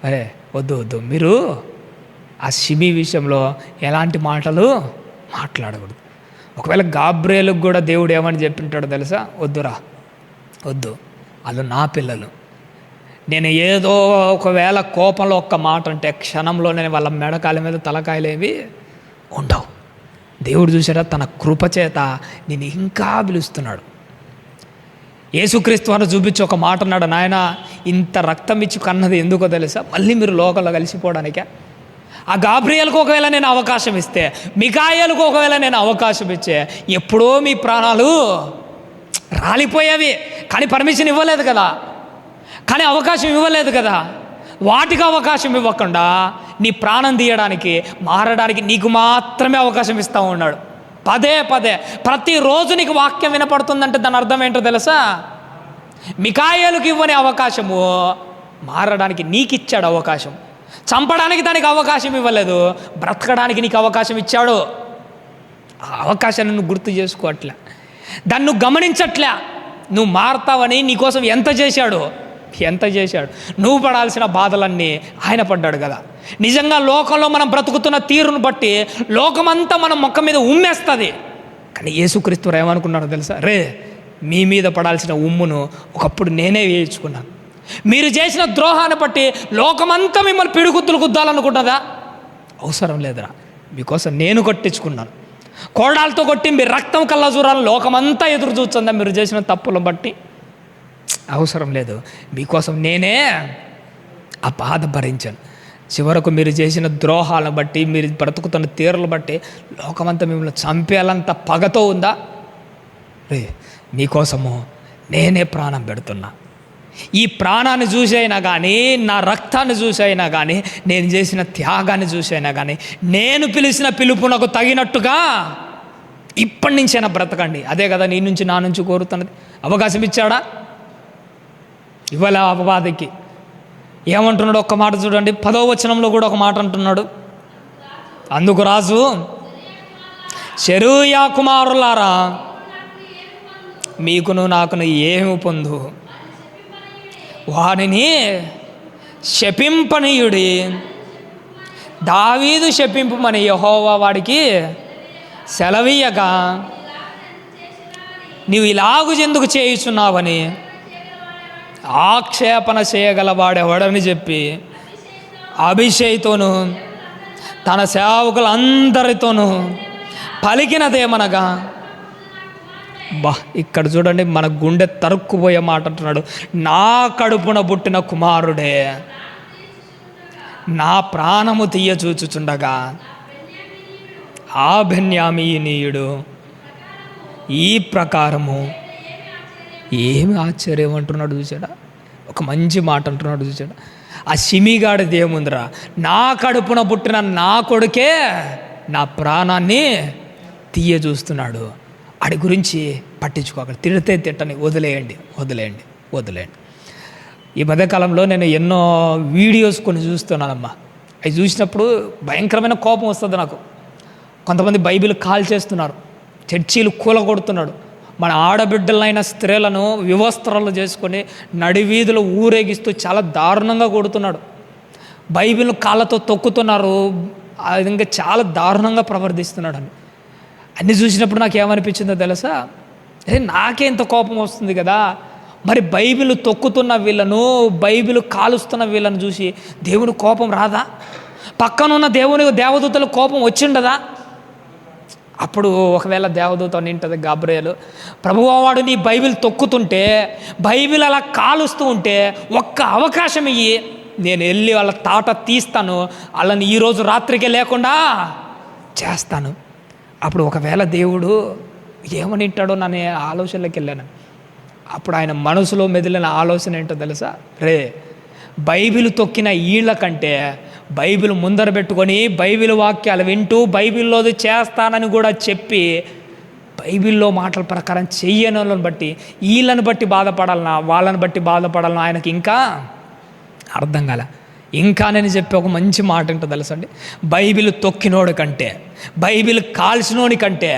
అరే వద్దు వద్దు, మీరు ఆ షిమీ విషయంలో ఎలాంటి మాటలు మాట్లాడకూడదు. ఒకవేళ గాబ్రియేలుకు కూడా దేవుడు ఏమని చెప్పింటాడో తెలుసా? వద్దురా వద్దు, వాళ్ళు నా పిల్లలు, నేను ఏదో ఒకవేళ కోపంలో ఒక్క మాట అంటే క్షణంలోనే వాళ్ళ మెడకాయల మీద తలకాయలేవి ఉండవు. దేవుడు చూసారా తన కృపచేత నేను ఇంకా పిలుస్తున్నాడు. యేసుక్రీస్తు వారు చూపించి ఒక మాట అన్నాడు, నాయన ఇంత రక్తం ఇచ్చి కన్నది ఎందుకో తెలుసా? మళ్ళీ మీరు లోకంలో కలిసిపోవడానికే. ఆ గాబ్రియేలుకు ఒకవేళ నేను అవకాశం ఇస్తే, మికాయేలుకు ఒకవేళ నేను అవకాశం ఇచ్చే, ఎప్పుడో మీ ప్రాణాలు రాలిపోయేవి. కానీ పర్మిషన్ ఇవ్వలేదు కదా, కానీ అవకాశం ఇవ్వలేదు కదా. వాటికి అవకాశం ఇవ్వకుండా నీ ప్రాణం తీయడానికి, మారడానికి నీకు మాత్రమే అవకాశం ఇస్తూ ఉన్నాడు. పదే పదే ప్రతిరోజు నీకు వాక్యం వినపడుతుందంటే దాని అర్థం ఏంటో తెలుసా? మికాయేలుకి ఇవ్వని అవకాశము మారడానికి నీకు ఇచ్చాడు అవకాశం. చంపడానికి దానికి అవకాశం ఇవ్వలేదు, బ్రతకడానికి నీకు అవకాశం ఇచ్చాడు. ఆ అవకాశాన్ని నువ్వు గుర్తు చేసుకోవట్లే, దాన్ని నువ్వు గమనించట్లే. నువ్వు మారతావని నీకోసం ఎంత చేశాడు. నువ్వు పడాల్సిన బాధలన్నీ ఆయన పడ్డాడు కదా. నిజంగా లోకంలో మనం బ్రతుకుతున్న తీరును బట్టి లోకమంతా మనం మొక్క మీద ఉమ్మేస్తుంది. కానీ యేసుక్రీస్తు ఏమనుకున్నాడో తెలుసా? రే మీ మీద పడాల్సిన ఉమ్మును ఒకప్పుడు నేనే వేయించుకున్నాను. మీరు చేసిన ద్రోహాన్ని బట్టి లోకమంతా మిమ్మల్ని పిడుగుద్దులు గుద్దాలనుకుంటుందా? అవసరం లేదురా, మీకోసం నేను కొట్టించుకున్నాను. కోడాలతో కొట్టి మీ రక్తం కల్లా చూడాలని లోకమంతా ఎదురు చూస్తుందా మీరు చేసిన తప్పులను బట్టి? అవసరం లేదు, మీకోసం నేనే ఆ బాధ భరించాను. చివరకు మీరు చేసిన ద్రోహాలను బట్టి, మీరు బ్రతుకుతున్న తీరులు బట్టి లోకమంతా మిమ్మల్ని చంపేయాలంత పగతో ఉందా? రే మీకోసము నేనే ప్రాణం పెడుతున్నా. ఈ ప్రాణాన్ని చూసైనా కానీ, నా రక్తాన్ని చూసైనా కానీ, నేను చేసిన త్యాగాన్ని చూసైనా కానీ, నేను పిలిచిన పిలుపునకు తగినట్టుగా ఇప్పటి నుంచైనా బ్రతకండి. అదే కదా నీ నుంచి నా నుంచి కోరుతున్నది. అవకాశం ఇచ్చాడా? ఇవాళ అపవాదికి ఏమంటున్నాడు? ఒక్క మాట చూడండి, 10వ వచనంలో కూడా ఒక మాట అంటున్నాడు. అందుకు రాజు, సెరూయా కుమారులారా, మీకును నాకును ఏమి పొందు, వారిని శపింపనీయుడి. దావీదు శపింపమని యెహోవా వాడికి సెలవీయగా నీవు ఇలాగు ఎందుకు చేయుచున్నావని ఆక్షేపణ చేయగలవాడెవడని చెప్పి అభిషేక్తోను తన సేవకులందరితోనూ పలికినదేమనగా, ఇక్కడ చూడండి, మన గుండె తరుక్కుపోయే మాట అంటున్నాడు. నా కడుపున పుట్టిన కుమారుడే నా ప్రాణము తీయ చూచుచుండగా ఆ బెన్యామీనీయుడు ఈ ప్రకారము. ఏమి ఆశ్చర్యం అంటున్నాడు చూసాడా? ఒక మంచి మాట అంటున్నాడు చూసాడా? ఆ షిమిగాడిది ఏముందిరా, నా కడుపున పుట్టిన నా కొడుకే నా ప్రాణాన్ని తీయ చూస్తున్నాడు. వాడి గురించి పట్టించుకోకండి, తిడితే తిట్టని, వదిలేయండి. ఈ మధ్యకాలంలో నేను ఎన్నో వీడియోస్ కొన్ని చూస్తున్నానమ్మా. అవి చూసినప్పుడు భయంకరమైన కోపం వస్తుంది నాకు. కొంతమంది బైబిల్ కాల్ చేస్తున్నారు, చర్చీలు కూలగొడుతున్నాడు, మన ఆడబిడ్డలైన స్త్రీలను వివస్త్రాలు చేసుకొని నడివీధులు ఊరేగిస్తూ చాలా దారుణంగా కొడుతున్నాడు. బైబిల్ కాళ్ళతో తొక్కుతున్నారు, ఆ విధంగా చాలా దారుణంగా ప్రవర్తిస్తున్నాడు అని అన్నీ చూసినప్పుడు నాకు ఏమనిపించిందో తెలుసా? నాకే ఇంత కోపం వస్తుంది కదా, మరి బైబిల్ తొక్కుతున్న వీళ్ళను, బైబిల్ కాలుస్తున్న వీళ్ళను చూసి దేవుని కోపం రాదా? పక్కనున్న దేవదూతల కోపం వచ్చిండదా? అప్పుడు ఒకవేళ దేవదూత నింటది గాబ్రియేలు, ప్రభువా వాడు నీ బైబిల్ తొక్కుతుంటే, బైబిల్ అలా కాలుస్తూ ఉంటే ఒక్క అవకాశం ఇయ్యి, నేను వెళ్ళి వాళ్ళ తాట తీస్తాను, వాళ్ళని ఈరోజు రాత్రికే లేకుండా చేస్తాను. అప్పుడు ఒకవేళ దేవుడు ఏమని వింటాడో నన్ను ఆలోచనలోకి వెళ్ళాను. అప్పుడు ఆయన మనసులో మెదిలిన ఆలోచన ఏంటో తెలుసా? బైబిల్ తొక్కిన వీళ్ళ కంటే బైబిల్ ముందర పెట్టుకొని బైబిల్ వాక్యాలు వింటూ బైబిల్లోది చేస్తానని కూడా చెప్పి బైబిల్లో మాటల ప్రకారం చెయ్యని వాళ్ళని బట్టి వీళ్ళని బట్టి బాధపడాలన్నా వాళ్ళని బట్టి బాధపడాలన్నా ఆయనకి ఇంకా అర్థం కాలే. ఇంకా నేను చెప్పే ఒక మంచి మాట ఏంటో తెలుసండి, బైబిల్ తొక్కినోడి కంటే, బైబిల్ కాల్చినోడి కంటే,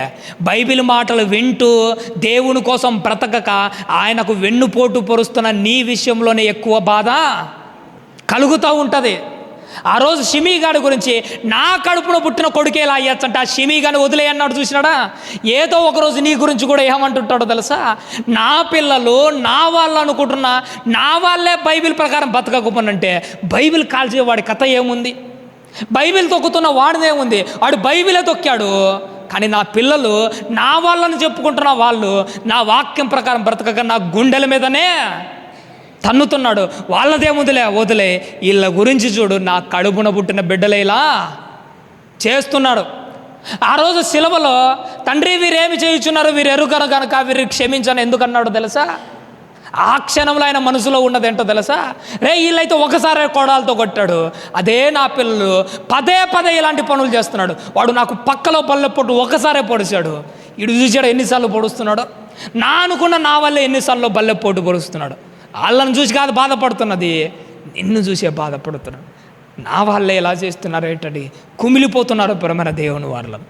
బైబిల్ మాటలు వింటూ దేవుని కోసం బ్రతకక ఆయనకు వెన్నుపోటు పొరుస్తున్న నీ విషయంలోనే ఎక్కువ బాధ కలుగుతూ ఉంటుంది. ఆ రోజు షిమీగాడి గురించి, నా కడుపున పుట్టిన కొడుకే ఇలా అయ్యచ్చంటే ఆ షిమీగాని వదిలే అన్నాడు చూసినాడా? ఏదో ఒకరోజు నీ గురించి కూడా ఏమంటుంటాడో తెలుసా? నా పిల్లలు నా వాళ్ళు అనుకుంటున్నా, నా వాళ్ళే బైబిల్ ప్రకారం బతకకపోనంటే బైబిల్ కాల్చేవాడి కథ ఏముంది? బైబిల్ తొక్కుతున్న వాడిదేముంది? వాడు బైబిలే తొక్కాడు, కానీ నా పిల్లలు నా వాళ్ళని చెప్పుకుంటున్న వాళ్ళు నా వాక్యం ప్రకారం బ్రతకక నా గుండెల మీదనే తన్నుతున్నాడు. వాళ్ళదేముందిలే, వదిలే, వీళ్ళ గురించి చూడు, నా కడుపున పుట్టిన బిడ్డలే ఇలా చేస్తున్నాడు. ఆ రోజు సిలువలో తండ్రి వీరేమి చేయుచున్నారు, వీరు ఎరుగరు కనుక వీరు క్షమించని ఎందుకన్నాడు తెలుసా? ఆ క్షణంలో ఆయన మనసులో ఉన్నదేంటో తెలుసా? వీళ్ళైతే ఒకసారి కోడాలతో కొట్టాడు, అదే నా పిల్లలు పదే ఇలాంటి పనులు చేస్తున్నాడు. వాడు నాకు పక్కలో పల్లె పొట్టు ఒకసారే పొడిచాడు, ఇడు చూసాడు ఎన్నిసార్లు పొడుస్తున్నాడు. నా అనుకున్న నా వల్లే ఎన్నిసార్లు బల్లె పొట్టు పొడుస్తున్నాడు. వాళ్ళని చూసి కాదు బాధపడుతున్నది, నిన్ను చూసే బాధపడుతున్నాడు. నా వాళ్ళే ఎలా చేస్తున్నారు ఏంటండి, కుమిలిపోతున్నారు ప్రేమైన దేవుని వాళ్ళను.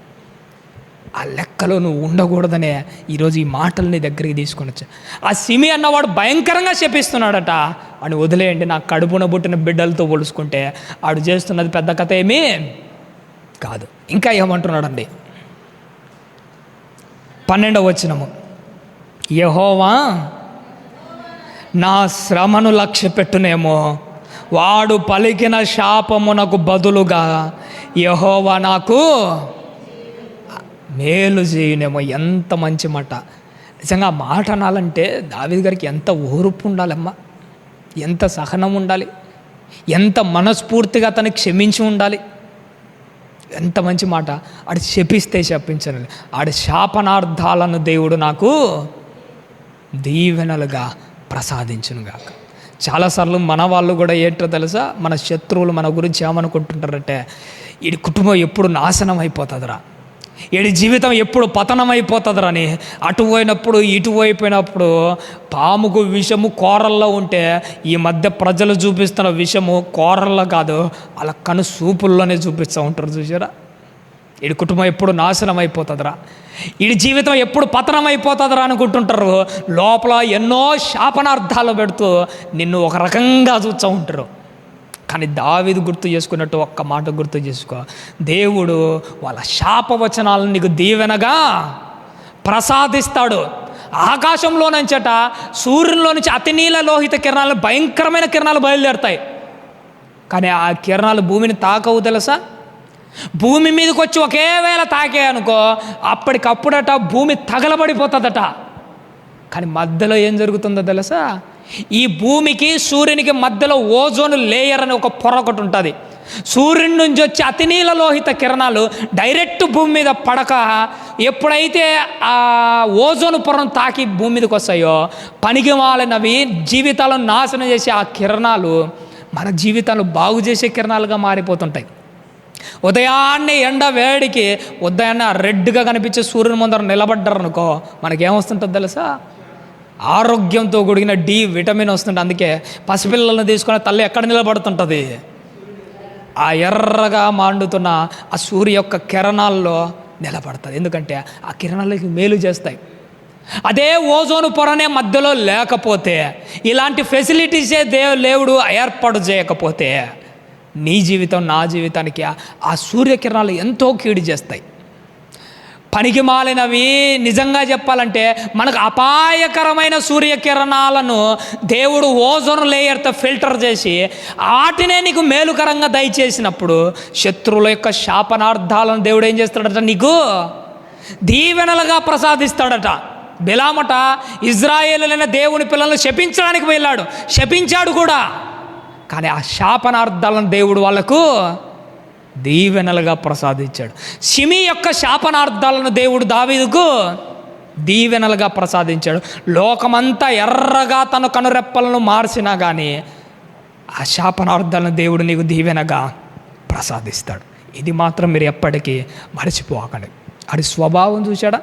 ఆ లెక్కలో నువ్వు ఉండకూడదనే ఈరోజు ఈ మాటల్ని దగ్గరికి తీసుకొని వచ్చా. ఆ సిమి అన్నవాడు భయంకరంగా శపిస్తున్నాడట, వాడిని వదిలేయండి, నా కడుపున పుట్టిన బిడ్డలతో పోల్చుకుంటే వాడు చేస్తున్నది పెద్ద కథ ఏమీ కాదు. ఇంకా ఏమంటున్నాడండి, 12వ వచనము, యెహోవా నా శ్రమను లక్ష్య పెట్టునేమో, వాడు పలికిన శాపమునకు బదులుగా యెహోవా నాకు మేలు చేయునేమో. ఎంత మంచి మాట! నిజంగా ఆ మాట అనాలంటే దావీదు గారికి ఎంత ఓర్పు ఉండాలమ్మా, ఎంత సహనం ఉండాలి, ఎంత మనస్ఫూర్తిగా అతన్ని క్షమించి ఉండాలి. ఎంత మంచి మాట! ఆడు శపిస్తే శపించను, ఆడి శాపనార్థాలను దేవుడు నాకు దీవెనలుగా ప్రసాదించునుగాక. చాలాసార్లు మన వాళ్ళు కూడా ఏంటో తెలుసా, మన శత్రువులు మన గురించి ఏమనుకుంటుంటారంటే, వీడి కుటుంబం ఎప్పుడు నాశనం అయిపోతుందిరా, వీడి జీవితం ఎప్పుడు పతనం అయిపోతుందిరా అని. అటు పోయినప్పుడు ఇటు అయిపోయినప్పుడు పాముకు విషము కోరల్లో ఉంటే, ఈ మధ్య ప్రజలు చూపిస్తున్న విషము కోరల్లో కాదు, వాళ్ళ కను సూపుల్లోనే చూపిస్తూ ఉంటారు చూసారా. వీడి కుటుంబం ఎప్పుడు నాశనం అయిపోతుందిరా, వీడి జీవితం ఎప్పుడు పతనం అయిపోతుందిరా అనుకుంటుంటారు. లోపల ఎన్నో శాపనార్థాలు పెడుతూ నిన్ను ఒక రకంగా చూస్తూ ఉంటారు. కానీ దావీదు గుర్తు చేసుకున్నట్టు ఒక్క మాట గుర్తు చేసుకో, దేవుడు వాళ్ళ శాపవచనాలను నీకు దీవెనగా ప్రసాదిస్తాడు. ఆకాశంలో నుంచట సూర్యునిలో నుంచి అతి నీల లోహిత కిరణాలు, భయంకరమైన కిరణాలు బయలుదేరుతాయి, కానీ ఆ కిరణాలు భూమిని తాకవు తెలుసా. భూమి మీదకి వచ్చి ఒకేవేళ తాకే అనుకో, అప్పటికప్పుడట భూమి తగలబడిపోతుందట. కానీ మధ్యలో ఏం జరుగుతుందో తెలుసా? ఈ భూమికి సూర్యునికి మధ్యలో ఓజోన్ లేయర్ అని ఒక పొర ఒకటి ఉంటుంది. సూర్యుని నుంచి వచ్చి అతినీల లోహిత కిరణాలు డైరెక్ట్ భూమి మీద పడక, ఎప్పుడైతే ఆ ఓజోన్ పొరను తాకి భూమి మీదకి వస్తాయో, పనికిమాలినవి జీవితాలను నాశనం చేసే ఆ కిరణాలు మన జీవితాలు బాగు చేసే కిరణాలుగా మారిపోతుంటాయి. ఉదయాన్నే ఎండ వేడికి ఉదయాన్నే రెడ్గా కనిపించే సూర్యుని ముందర నిలబడ్డారు అనుకో, మనకేమొస్తుంటుంది తెలుసా? ఆరోగ్యంతో కూడిన డి విటమిన్ వస్తుంటుంది. అందుకే పసిపిల్లలను తీసుకుని తల్లి ఎక్కడ నిలబడుతుంటుంది? ఆ ఎర్రగా మండుతున్న ఆ సూర్య యొక్క కిరణాల్లో నిలబడుతుంది. ఎందుకంటే ఆ కిరణాలకి మేలు చేస్తాయి. అదే ఓజోను పొరనే మధ్యలో లేకపోతే, ఇలాంటి ఫెసిలిటీసే దేవుడు ఏర్పాటు చేయకపోతే, నీ జీవితం నా జీవితానికి ఆ సూర్యకిరణాలు ఎంతో కీడు చేస్తాయి. పనికి మాలినవి నిజంగా చెప్పాలంటే మనకు అపాయకరమైన సూర్యకిరణాలను దేవుడు ఓజోన్ లేయర్తో ఫిల్టర్ చేసి వాటినే నీకు మేలుకరంగా దయచేసినప్పుడు, శత్రువుల యొక్క శాపనార్థాలను దేవుడు ఏం చేస్తాడట? నీకు దీవెనలుగా ప్రసాదిస్తాడట. బిలామట ఇజ్రాయేలులైన దేవుని పిల్లలను శపించడానికి వెళ్ళాడు, శపించాడు కూడా. కానీ ఆ శాపనార్థాలను దేవుడు వాళ్ళకు దీవెనలుగా ప్రసాదించాడు. షిమీ యొక్క శాపనార్థాలను దేవుడు దావీదుకు దీవెనలుగా ప్రసాదించాడు. లోకమంతా ఎర్రగా తన కనురెప్పలను మార్చినా కానీ ఆ శాపనార్థాలను దేవుడు నీకు దీవెనగా ప్రసాదిస్తాడు. ఇది మాత్రం మీరు ఎప్పటికీ మర్చిపోకండి. ఆడి స్వభావం చూశాడా?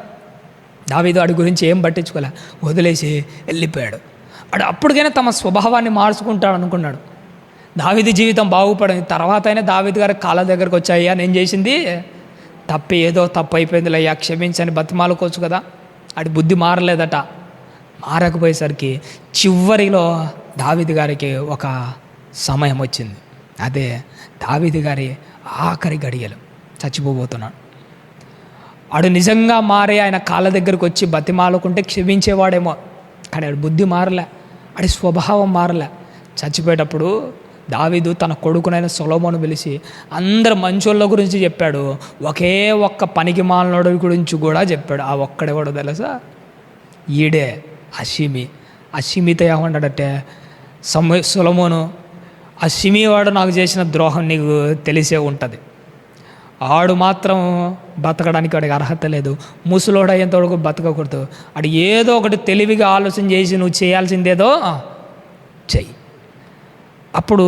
దావీదు ఆడి గురించి ఏం పట్టించుకోలే, వదిలేసి వెళ్ళిపోయాడు. ఆడు అప్పటికైనా తమ స్వభావాన్ని మార్చుకుంటాడు అనుకున్నాడు. దావీదు జీవితం బాగుపడింది. తర్వాత అయినా దావీదు గారి కాళ్ళ దగ్గరకు వచ్చాయ్యా, నేను చేసింది తప్పి ఏదో తప్పు అయిపోయిందిలే అయ్యా, క్షమించని బతిమాలుకోవచ్చు కదా. ఆడి బుద్ధి మారలేదట. మారకపోయేసరికి చివరిలో దావీదు గారికి ఒక సమయం వచ్చింది. అదే దావీదు గారి ఆఖరి గడియలు, చచ్చిపోబోతున్నాడు. ఆడు నిజంగా మారి ఆయన కాళ్ళ దగ్గరకు వచ్చి బతిమాలుకుంటే క్షమించేవాడేమో, కానీ ఆడి బుద్ధి మారలే, ఆడి స్వభావం మారలే. చచ్చిపోయేటప్పుడు దావీదు తన కొడుకునైన సొలొమోను పిలిచి అందరు మంచోళ్ళ గురించి చెప్పాడు, ఒకే ఒక్క పనికి మాలినోడి గురించి కూడా చెప్పాడు. ఆ ఒక్కడెవడో తెలుసా? ఈడే షిమీ. షిమీతో ఏమన్నాడంటే, సొలొమోను, షిమీ వాడు నాకు చేసిన ద్రోహం నీకు తెలిసే ఉంటుంది. ఆడు మాత్రం బతకడానికి వాడికి అర్హత లేదు, ముసలోడు అయ్యేంత వరకు బతకకూడదు. ఆడు ఏదో ఒకటి తెలివిగా ఆలోచన చేసి నువ్వు చేయాల్సిందేదో చెయ్యి. అప్పుడు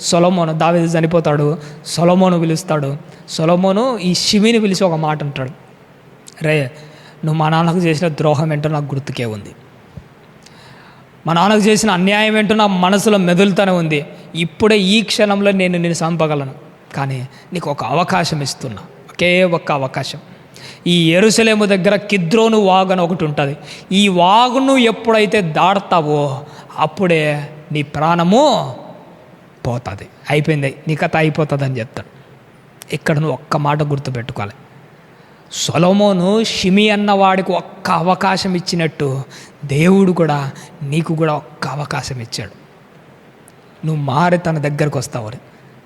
సొలొమోను, దావీదు చనిపోతాడు, సొలొమోను పిలుస్తాడు. సొలొమోను ఈ షిమీని పిలిచి ఒక మాట అంటాడు, రే నువ్వు మా నాన్నకు చేసిన ద్రోహం ఏంటో నాకు గుర్తుకే ఉంది, మా నాన్నకు చేసిన అన్యాయం ఏంటో నా మనసులో మెదులుతూనే ఉంది. ఇప్పుడే ఈ క్షణంలో నేను నిన్ను చంపగలను, కానీ నీకు ఒక అవకాశం ఇస్తున్నా, ఒకే ఒక్క అవకాశం. ఈ యెరూషలేము దగ్గర కిద్రోను వాగు అని ఒకటి ఉంటుంది. ఈ వాగును ఎప్పుడైతే దాడతావో అప్పుడే నీ ప్రాణము పోతుంది, అయిపోయింది, నీ కథ అయిపోతుంది అని చెప్తాడు. ఇక్కడ నువ్వు ఒక్క మాట గుర్తుపెట్టుకోవాలి, సొలొమోను షిమీ అన్న వాడికి ఒక్క అవకాశం ఇచ్చినట్టు దేవుడు కూడా నీకు కూడా ఒక్క అవకాశం ఇచ్చాడు. నువ్వు మారి తన దగ్గరకు వస్తావు.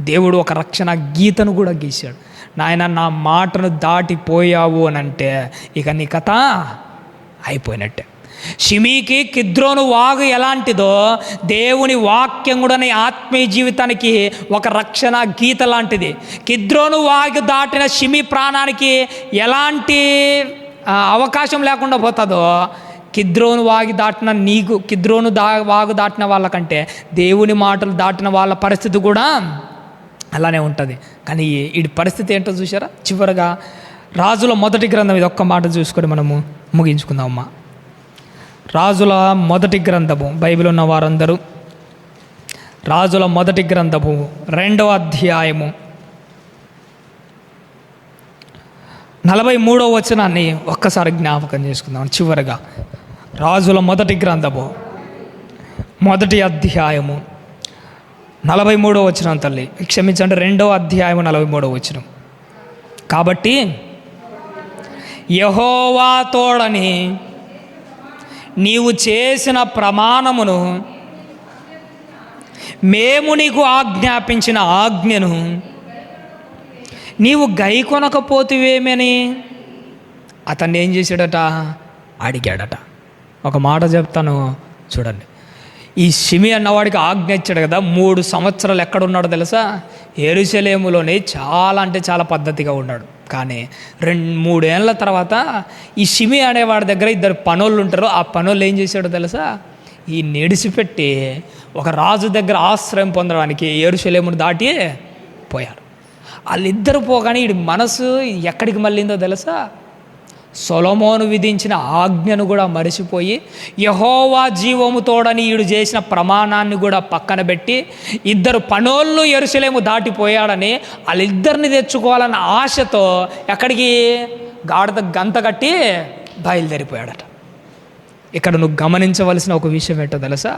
దేవుడు ఒక రక్షణ గీతను కూడా గీశాడు. నాయన నా మాటను దాటిపోయావు అని అంటే ఇక నీ కథ అయిపోయినట్టే. షిమీకి కిద్రోను వాగు ఎలాంటిదో దేవుని వాక్యం కూడా నీ ఆత్మీయ జీవితానికి ఒక రక్షణ గీత లాంటిది. కిద్రోను వాగు దాటిన షిమీ ప్రాణానికి ఎలాంటి అవకాశం లేకుండా పోతుందో, కిద్రోను వాగు దాటిన నీకు, కిద్రోను వాగు దాటిన వాళ్ళకంటే దేవుని మాటలు దాటిన వాళ్ళ పరిస్థితి కూడా అలానే ఉంటుంది. కానీ ఈ పరిస్థితి ఏంటో చూసారా? చివరగా రాజుల మొదటి గ్రంథం, ఇది ఒక్క మాట చూసుకొని మనము ముగించుకుందామమ్మా. రాజుల మొదటి గ్రంథము, బైబిల్ ఉన్న వారందరూ రాజుల మొదటి గ్రంథము 2వ అధ్యాయము 43వ వచనాన్ని ఒక్కసారి జ్ఞాపకం చేసుకుందాం. చివరగా రాజుల మొదటి గ్రంథము 1వ అధ్యాయము 43వ వచనం, తల్లి క్షమించండి, 2వ అధ్యాయము 43వ వచనం. కాబట్టి యెహోవా తోడని నీవు చేసిన ప్రమాణమును, మేము నీకు ఆజ్ఞాపించిన ఆజ్ఞను నీవు గై కొనకపోతివేమని అతన్ని ఏం చేశాడట, అడిగాడట. ఒక మాట చెప్తాను చూడండి. ఈ షిమి అన్నవాడికి ఆజ్ఞ ఇచ్చాడు కదా, 3 సంవత్సరాలు ఎక్కడున్నాడో తెలుసా? యెరూషలేములోనే చాలా అంటే చాలా పద్ధతిగా ఉన్నాడు. కానీ 2-3 ఏళ్ళ తర్వాత ఈ షిమి అనేవాడి దగ్గర 2 పనోళ్ళు ఉంటారు. ఆ పనోళ్ళు ఏం చేశాడో తెలుసా? ఈ నిడిచిపెట్టి ఒక రాజు దగ్గర ఆశ్రయం పొందడానికి యెరూషలేమును దాటి పోయారు. వాళ్ళిద్దరు పోగానే వీడి మనసు ఎక్కడికి మళ్ళిందో తెలుసా? సొలొమోను విధించిన ఆజ్ఞను కూడా మరిచిపోయి యెహోవా జీవము తోడని ఈడు చేసిన ప్రమాణాన్ని కూడా పక్కన పెట్టి 2 పనోళ్ళు యెరూషలేము దాటిపోయాడని వాళ్ళిద్దరిని తెచ్చుకోవాలన్న ఆశతో ఎక్కడికి గాడిద గంత కట్టి బయలుదేరిపోయాడట. ఇక్కడ నువ్వు గమనించవలసిన ఒక విషయం ఏంటో తెలుసా?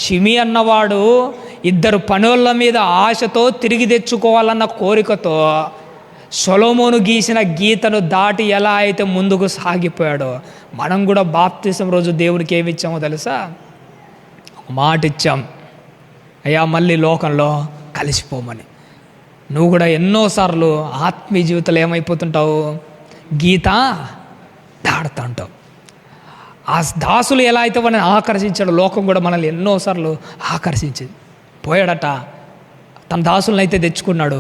షిమి అన్నవాడు 2 పనోళ్ళ మీద ఆశతో తిరిగి తెచ్చుకోవాలన్న కోరికతో సొలొమోను గీసిన గీతను దాటి ఎలా అయితే ముందుకు సాగిపోయాడో, మనం కూడా బాప్తిసం రోజు దేవునికి ఏమి ఇచ్చామో తెలుసా? ఒక మాట ఇచ్చాం, అయ్యా మళ్ళీ లోకంలో కలిసిపోమని. నువ్వు కూడా ఎన్నోసార్లు ఆత్మీయ జీవితంలో ఏమైపోతుంటావు? గీత దాడుతుంటావు. ఆ దాసులు ఎలా అయితే మనల్ని ఆకర్షించాడో, లోకం కూడా మనల్ని ఎన్నోసార్లు ఆకర్షించింది. పోయాడట, తన దాసులను అయితే తెచ్చుకున్నాడు.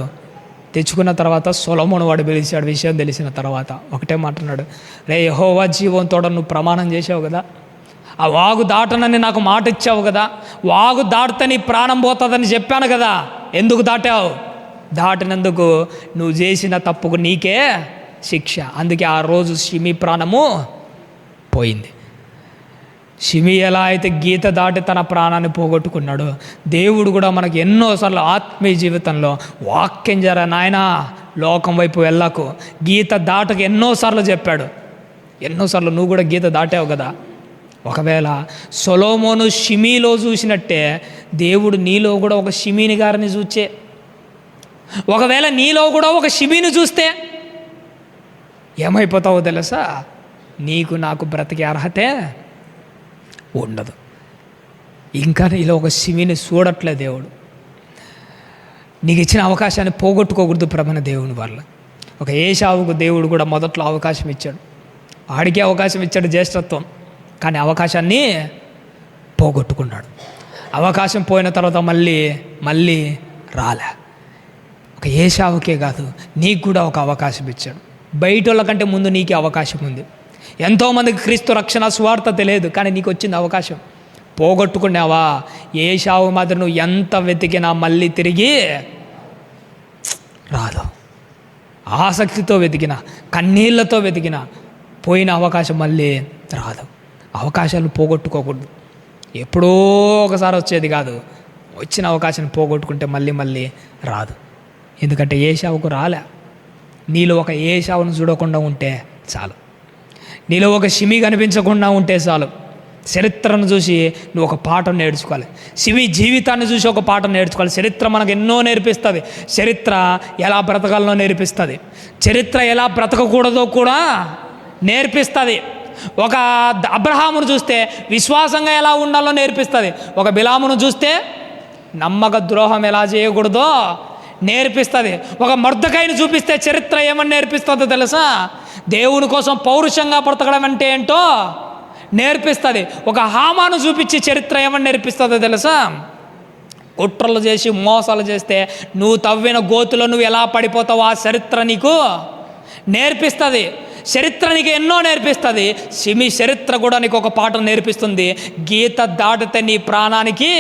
తెచ్చుకున్న తర్వాత సొలొమోను వాడు పిలిచాడు. విషయం తెలిసిన తర్వాత ఒకటే మాట్లాడు, రే యెహోవా జీవంతో నువ్వు ప్రమాణం చేసావు కదా, ఆ వాగు దాటనని నాకు మాట ఇచ్చావు కదా, వాగు దాటితే నీ ప్రాణం పోతుందని చెప్పాను కదా, ఎందుకు దాటావు? దాటినందుకు నువ్వు చేసిన తప్పుకు నీకే శిక్ష. అందుకే ఆ రోజు షిమి ప్రాణము పోయింది. షిమి ఎలా అయితే గీత దాటి తన ప్రాణాన్ని పోగొట్టుకున్నాడో, దేవుడు కూడా మనకు ఎన్నోసార్లు ఆత్మీయ జీవితంలో వాక్యం జర నాయనా లోకం వైపు వెళ్ళకు, గీత దాటకు ఎన్నోసార్లు చెప్పాడు. ఎన్నోసార్లు నువ్వు కూడా గీత దాటావు కదా. ఒకవేళ సొలొమోను షిమిలో చూసినట్టే దేవుడు నీలో కూడా ఒక షిమిని గారిని చూచే, ఒకవేళ నీలో కూడా ఒక షిమిని చూస్తే ఏమైపోతావో తెలుసా? నీకు నాకు బ్రతికే అర్హతే ఉండదు. ఇంకా నీలో ఒక షిమిని చూడట్లే దేవుడు. నీకు ఇచ్చిన అవకాశాన్ని పోగొట్టుకోకూడదు ప్రభువైన దేవుని వల్ల. ఒక ఏశావుకు దేవుడు కూడా మొదట్లో అవకాశం ఇచ్చాడు, ఆడికే అవకాశం ఇచ్చాడు జ్యేష్ఠత్వం, కానీ అవకాశాన్ని పోగొట్టుకున్నాడు. అవకాశం పోయిన తర్వాత మళ్ళీ రాలే. ఒక ఏశావుకే కాదు, నీకు కూడా ఒక అవకాశం ఇచ్చాడు. బయట వాళ్ళ కంటే ముందు నీకే అవకాశం ఉంది. ఎంతోమందికి క్రీస్తు రక్షణ సువార్త తెలియదు, కానీ నీకు వచ్చింది అవకాశం. పోగొట్టుకున్నావా? ఏశావు మాత్రం నువ్వు ఎంత వెతికినా మళ్ళీ తిరిగి రాదు. ఆసక్తితో వెతికినా, కన్నీళ్లతో వెతికినా పోయిన అవకాశం మళ్ళీ రాదు. అవకాశాలు పోగొట్టుకోకూడదు. ఎప్పుడో ఒకసారి వచ్చేది కాదు, వచ్చిన అవకాశాన్ని పోగొట్టుకుంటే మళ్ళీ రాదు. ఎందుకంటే ఏశావుకు రాలే. నీలో ఒక ఏశావును చూడకుండా ఉంటే చాలు, నీలో ఒక షిమి కనిపించకుండా ఉంటే చాలు. చరిత్రను చూసి నువ్వు ఒక పాఠం నేర్చుకోవాలి. షిమి జీవితాన్ని చూసి ఒక పాఠం నేర్చుకోవాలి. చరిత్ర మనకు ఎన్నో నేర్పిస్తుంది. చరిత్ర ఎలా బ్రతకాలనో నేర్పిస్తుంది. చరిత్ర ఎలా బ్రతకకూడదో కూడా నేర్పిస్తుంది. ఒక అబ్రహామును చూస్తే విశ్వాసంగా ఎలా ఉండాలో నేర్పిస్తుంది. ఒక బిలామును చూస్తే నమ్మక ద్రోహం ఎలా చేయకూడదో నేర్పిస్తుంది. ఒక మొర్దెకైని చూపిస్తే చరిత్ర ఏమని నేర్పిస్తుందో తెలుసా? దేవుని కోసం పౌరుషంగా బ్రతకడం అంటే ఏంటో నేర్పిస్తుంది. ఒక హామాను చూపించి చరిత్ర ఏమని నేర్పిస్తుందో తెలుసా? కుట్రలు చేసి మోసాలు చేస్తే నువ్వు తవ్విన గోతులో నువ్వు ఎలా పడిపోతావో ఆ చరిత్ర నీకు నేర్పిస్తుంది. చరిత్ర నీకు ఎన్నో నేర్పిస్తుంది. షిమి చరిత్ర కూడా నీకు ఒక పాఠం నేర్పిస్తుంది. గీత దాటితే నీ ప్రాణానికి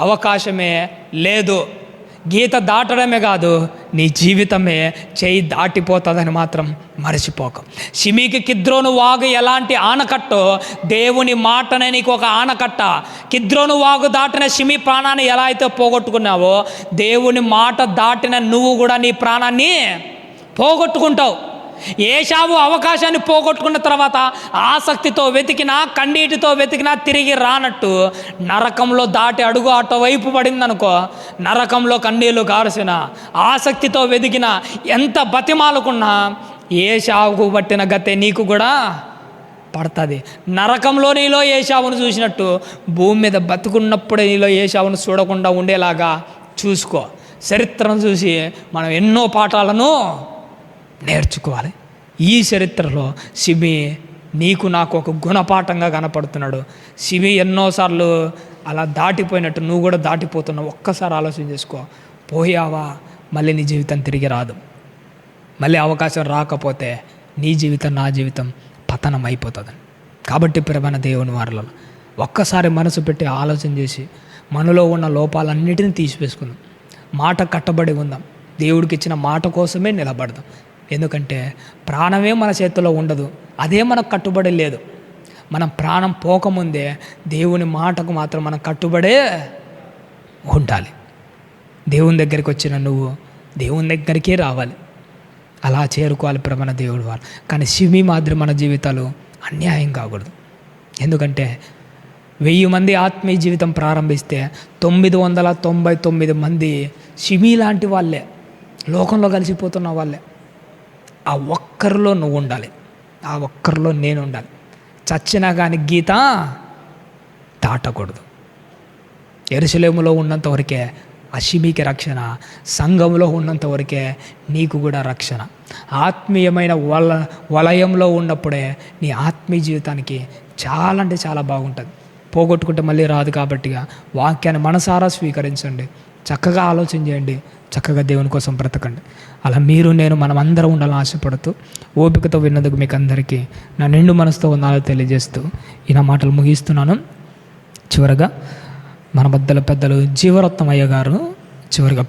అవకాశమే లేదు. గీత దాటడమే కాదు, నీ జీవితమే చేయి దాటిపోతుందని మాత్రం మరచిపోక. షిమికి కిద్రోను వాగు ఎలాంటి ఆనకట్టో, దేవుని మాటనే నీకు ఒక ఆనకట్ట. కిద్రోను వాగు దాటిన షిమి ప్రాణాన్ని ఎలా అయితే పోగొట్టుకున్నావో, దేవుని మాట దాటిన నువ్వు కూడా నీ ప్రాణాన్ని పోగొట్టుకుంటావు. ఏశావు అవకాశాన్ని పోగొట్టుకున్న తర్వాత ఆసక్తితో వెతికినా, కన్నీటితో వెతికినా తిరిగి రానట్టు నరకంలో దాటి అడుగు అటువైపు పడిందనుకో, నరకంలో కన్నీళ్ళు కారసిన, ఆసక్తితో వెతికినా, ఎంత బతిమాలుకున్నా ఏశావుకు పట్టిన గతే నీకు కూడా పడుతుంది. నరకంలో నీలో ఏశావును చూసినట్టు భూమి మీద బతుకున్నప్పుడే నీలో ఏశావును చూడకుండా ఉండేలాగా చూసుకో. చరిత్రను చూసి మనం ఎన్నో పాఠాలను నేర్చుకోవాలి. ఈ చరిత్రలో సిమి నీకు నాకు ఒక గుణపాఠంగా కనపడుతున్నాడు. సిమి ఎన్నోసార్లు అలా దాటిపోయినట్టు నువ్వు కూడా దాటిపోతున్నావు. ఒక్కసారి ఆలోచన చేసుకో. పోయావా, మళ్ళీ నీ జీవితం తిరిగి రాదు. మళ్ళీ అవకాశం రాకపోతే నీ జీవితం నా జీవితం పతనం అయిపోతుంది. కాబట్టి ప్రియమైన దేవుని వారలను ఒక్కసారి మనసు పెట్టి ఆలోచన చేసి మనలో ఉన్న లోపాలన్నిటిని తీసివేసుకుందాం. మాట కట్టబడి ఉందాం. దేవుడికి ఇచ్చిన మాట కోసమే నిలబడదాం. ఎందుకంటే ప్రాణమే మన చేతిలో ఉండదు, అదే మనకు కట్టుబడి లేదు. మనం ప్రాణం పోకముందే దేవుని మాటకు మాత్రం మనం కట్టుబడే ఉండాలి. దేవుని దగ్గరికి వచ్చిన నువ్వు దేవుని దగ్గరికే రావాలి, అలా చేరుకోవాలి ప్రియమైన దేవుడు వారు. కానీ సిమి మాదిరి మన జీవితాలు అన్యాయం కాకూడదు. ఎందుకంటే 1000 మంది ఆత్మీయ జీవితం ప్రారంభిస్తే 999 మంది సిమి లాంటి వాళ్ళే, లోకంలో కలిసిపోతున్న వాళ్ళే. ఆ ఒక్కరిలో నువ్వు ఉండాలి, ఆ ఒక్కరిలో నేను ఉండాలి. చచ్చినా కానీ గీత దాటకూడదు. యెరూషలేములో ఉన్నంత వరకే ఆ సిమికి రక్షణ, సంఘంలో ఉన్నంత వరకే నీకు కూడా రక్షణ. ఆత్మీయమైన వలయంలో ఉన్నప్పుడే నీ ఆత్మీయ జీవితానికి చాలా అంటే చాలా బాగుంటుంది. పోగొట్టుకుంటే మళ్ళీ రాదు. కాబట్టిగా వాక్యాన్ని మనసారా స్వీకరించండి, చక్కగా ఆలోచన చేయండి, చక్కగా దేవుని కోసం బ్రతకండి. అలా మీరు నేను మనం అందరం ఉండాలని ఆశపడుతూ ఓపికతో విన్నందుకు మీకు అందరికీ నా నిండు మనసుతో వందనాలు తెలియజేస్తూ ఈ నా మాటలు ముగిస్తున్నాను. చివరగా మన పెద్దలు జీవరత్నం అయ్య గారు చివరిగా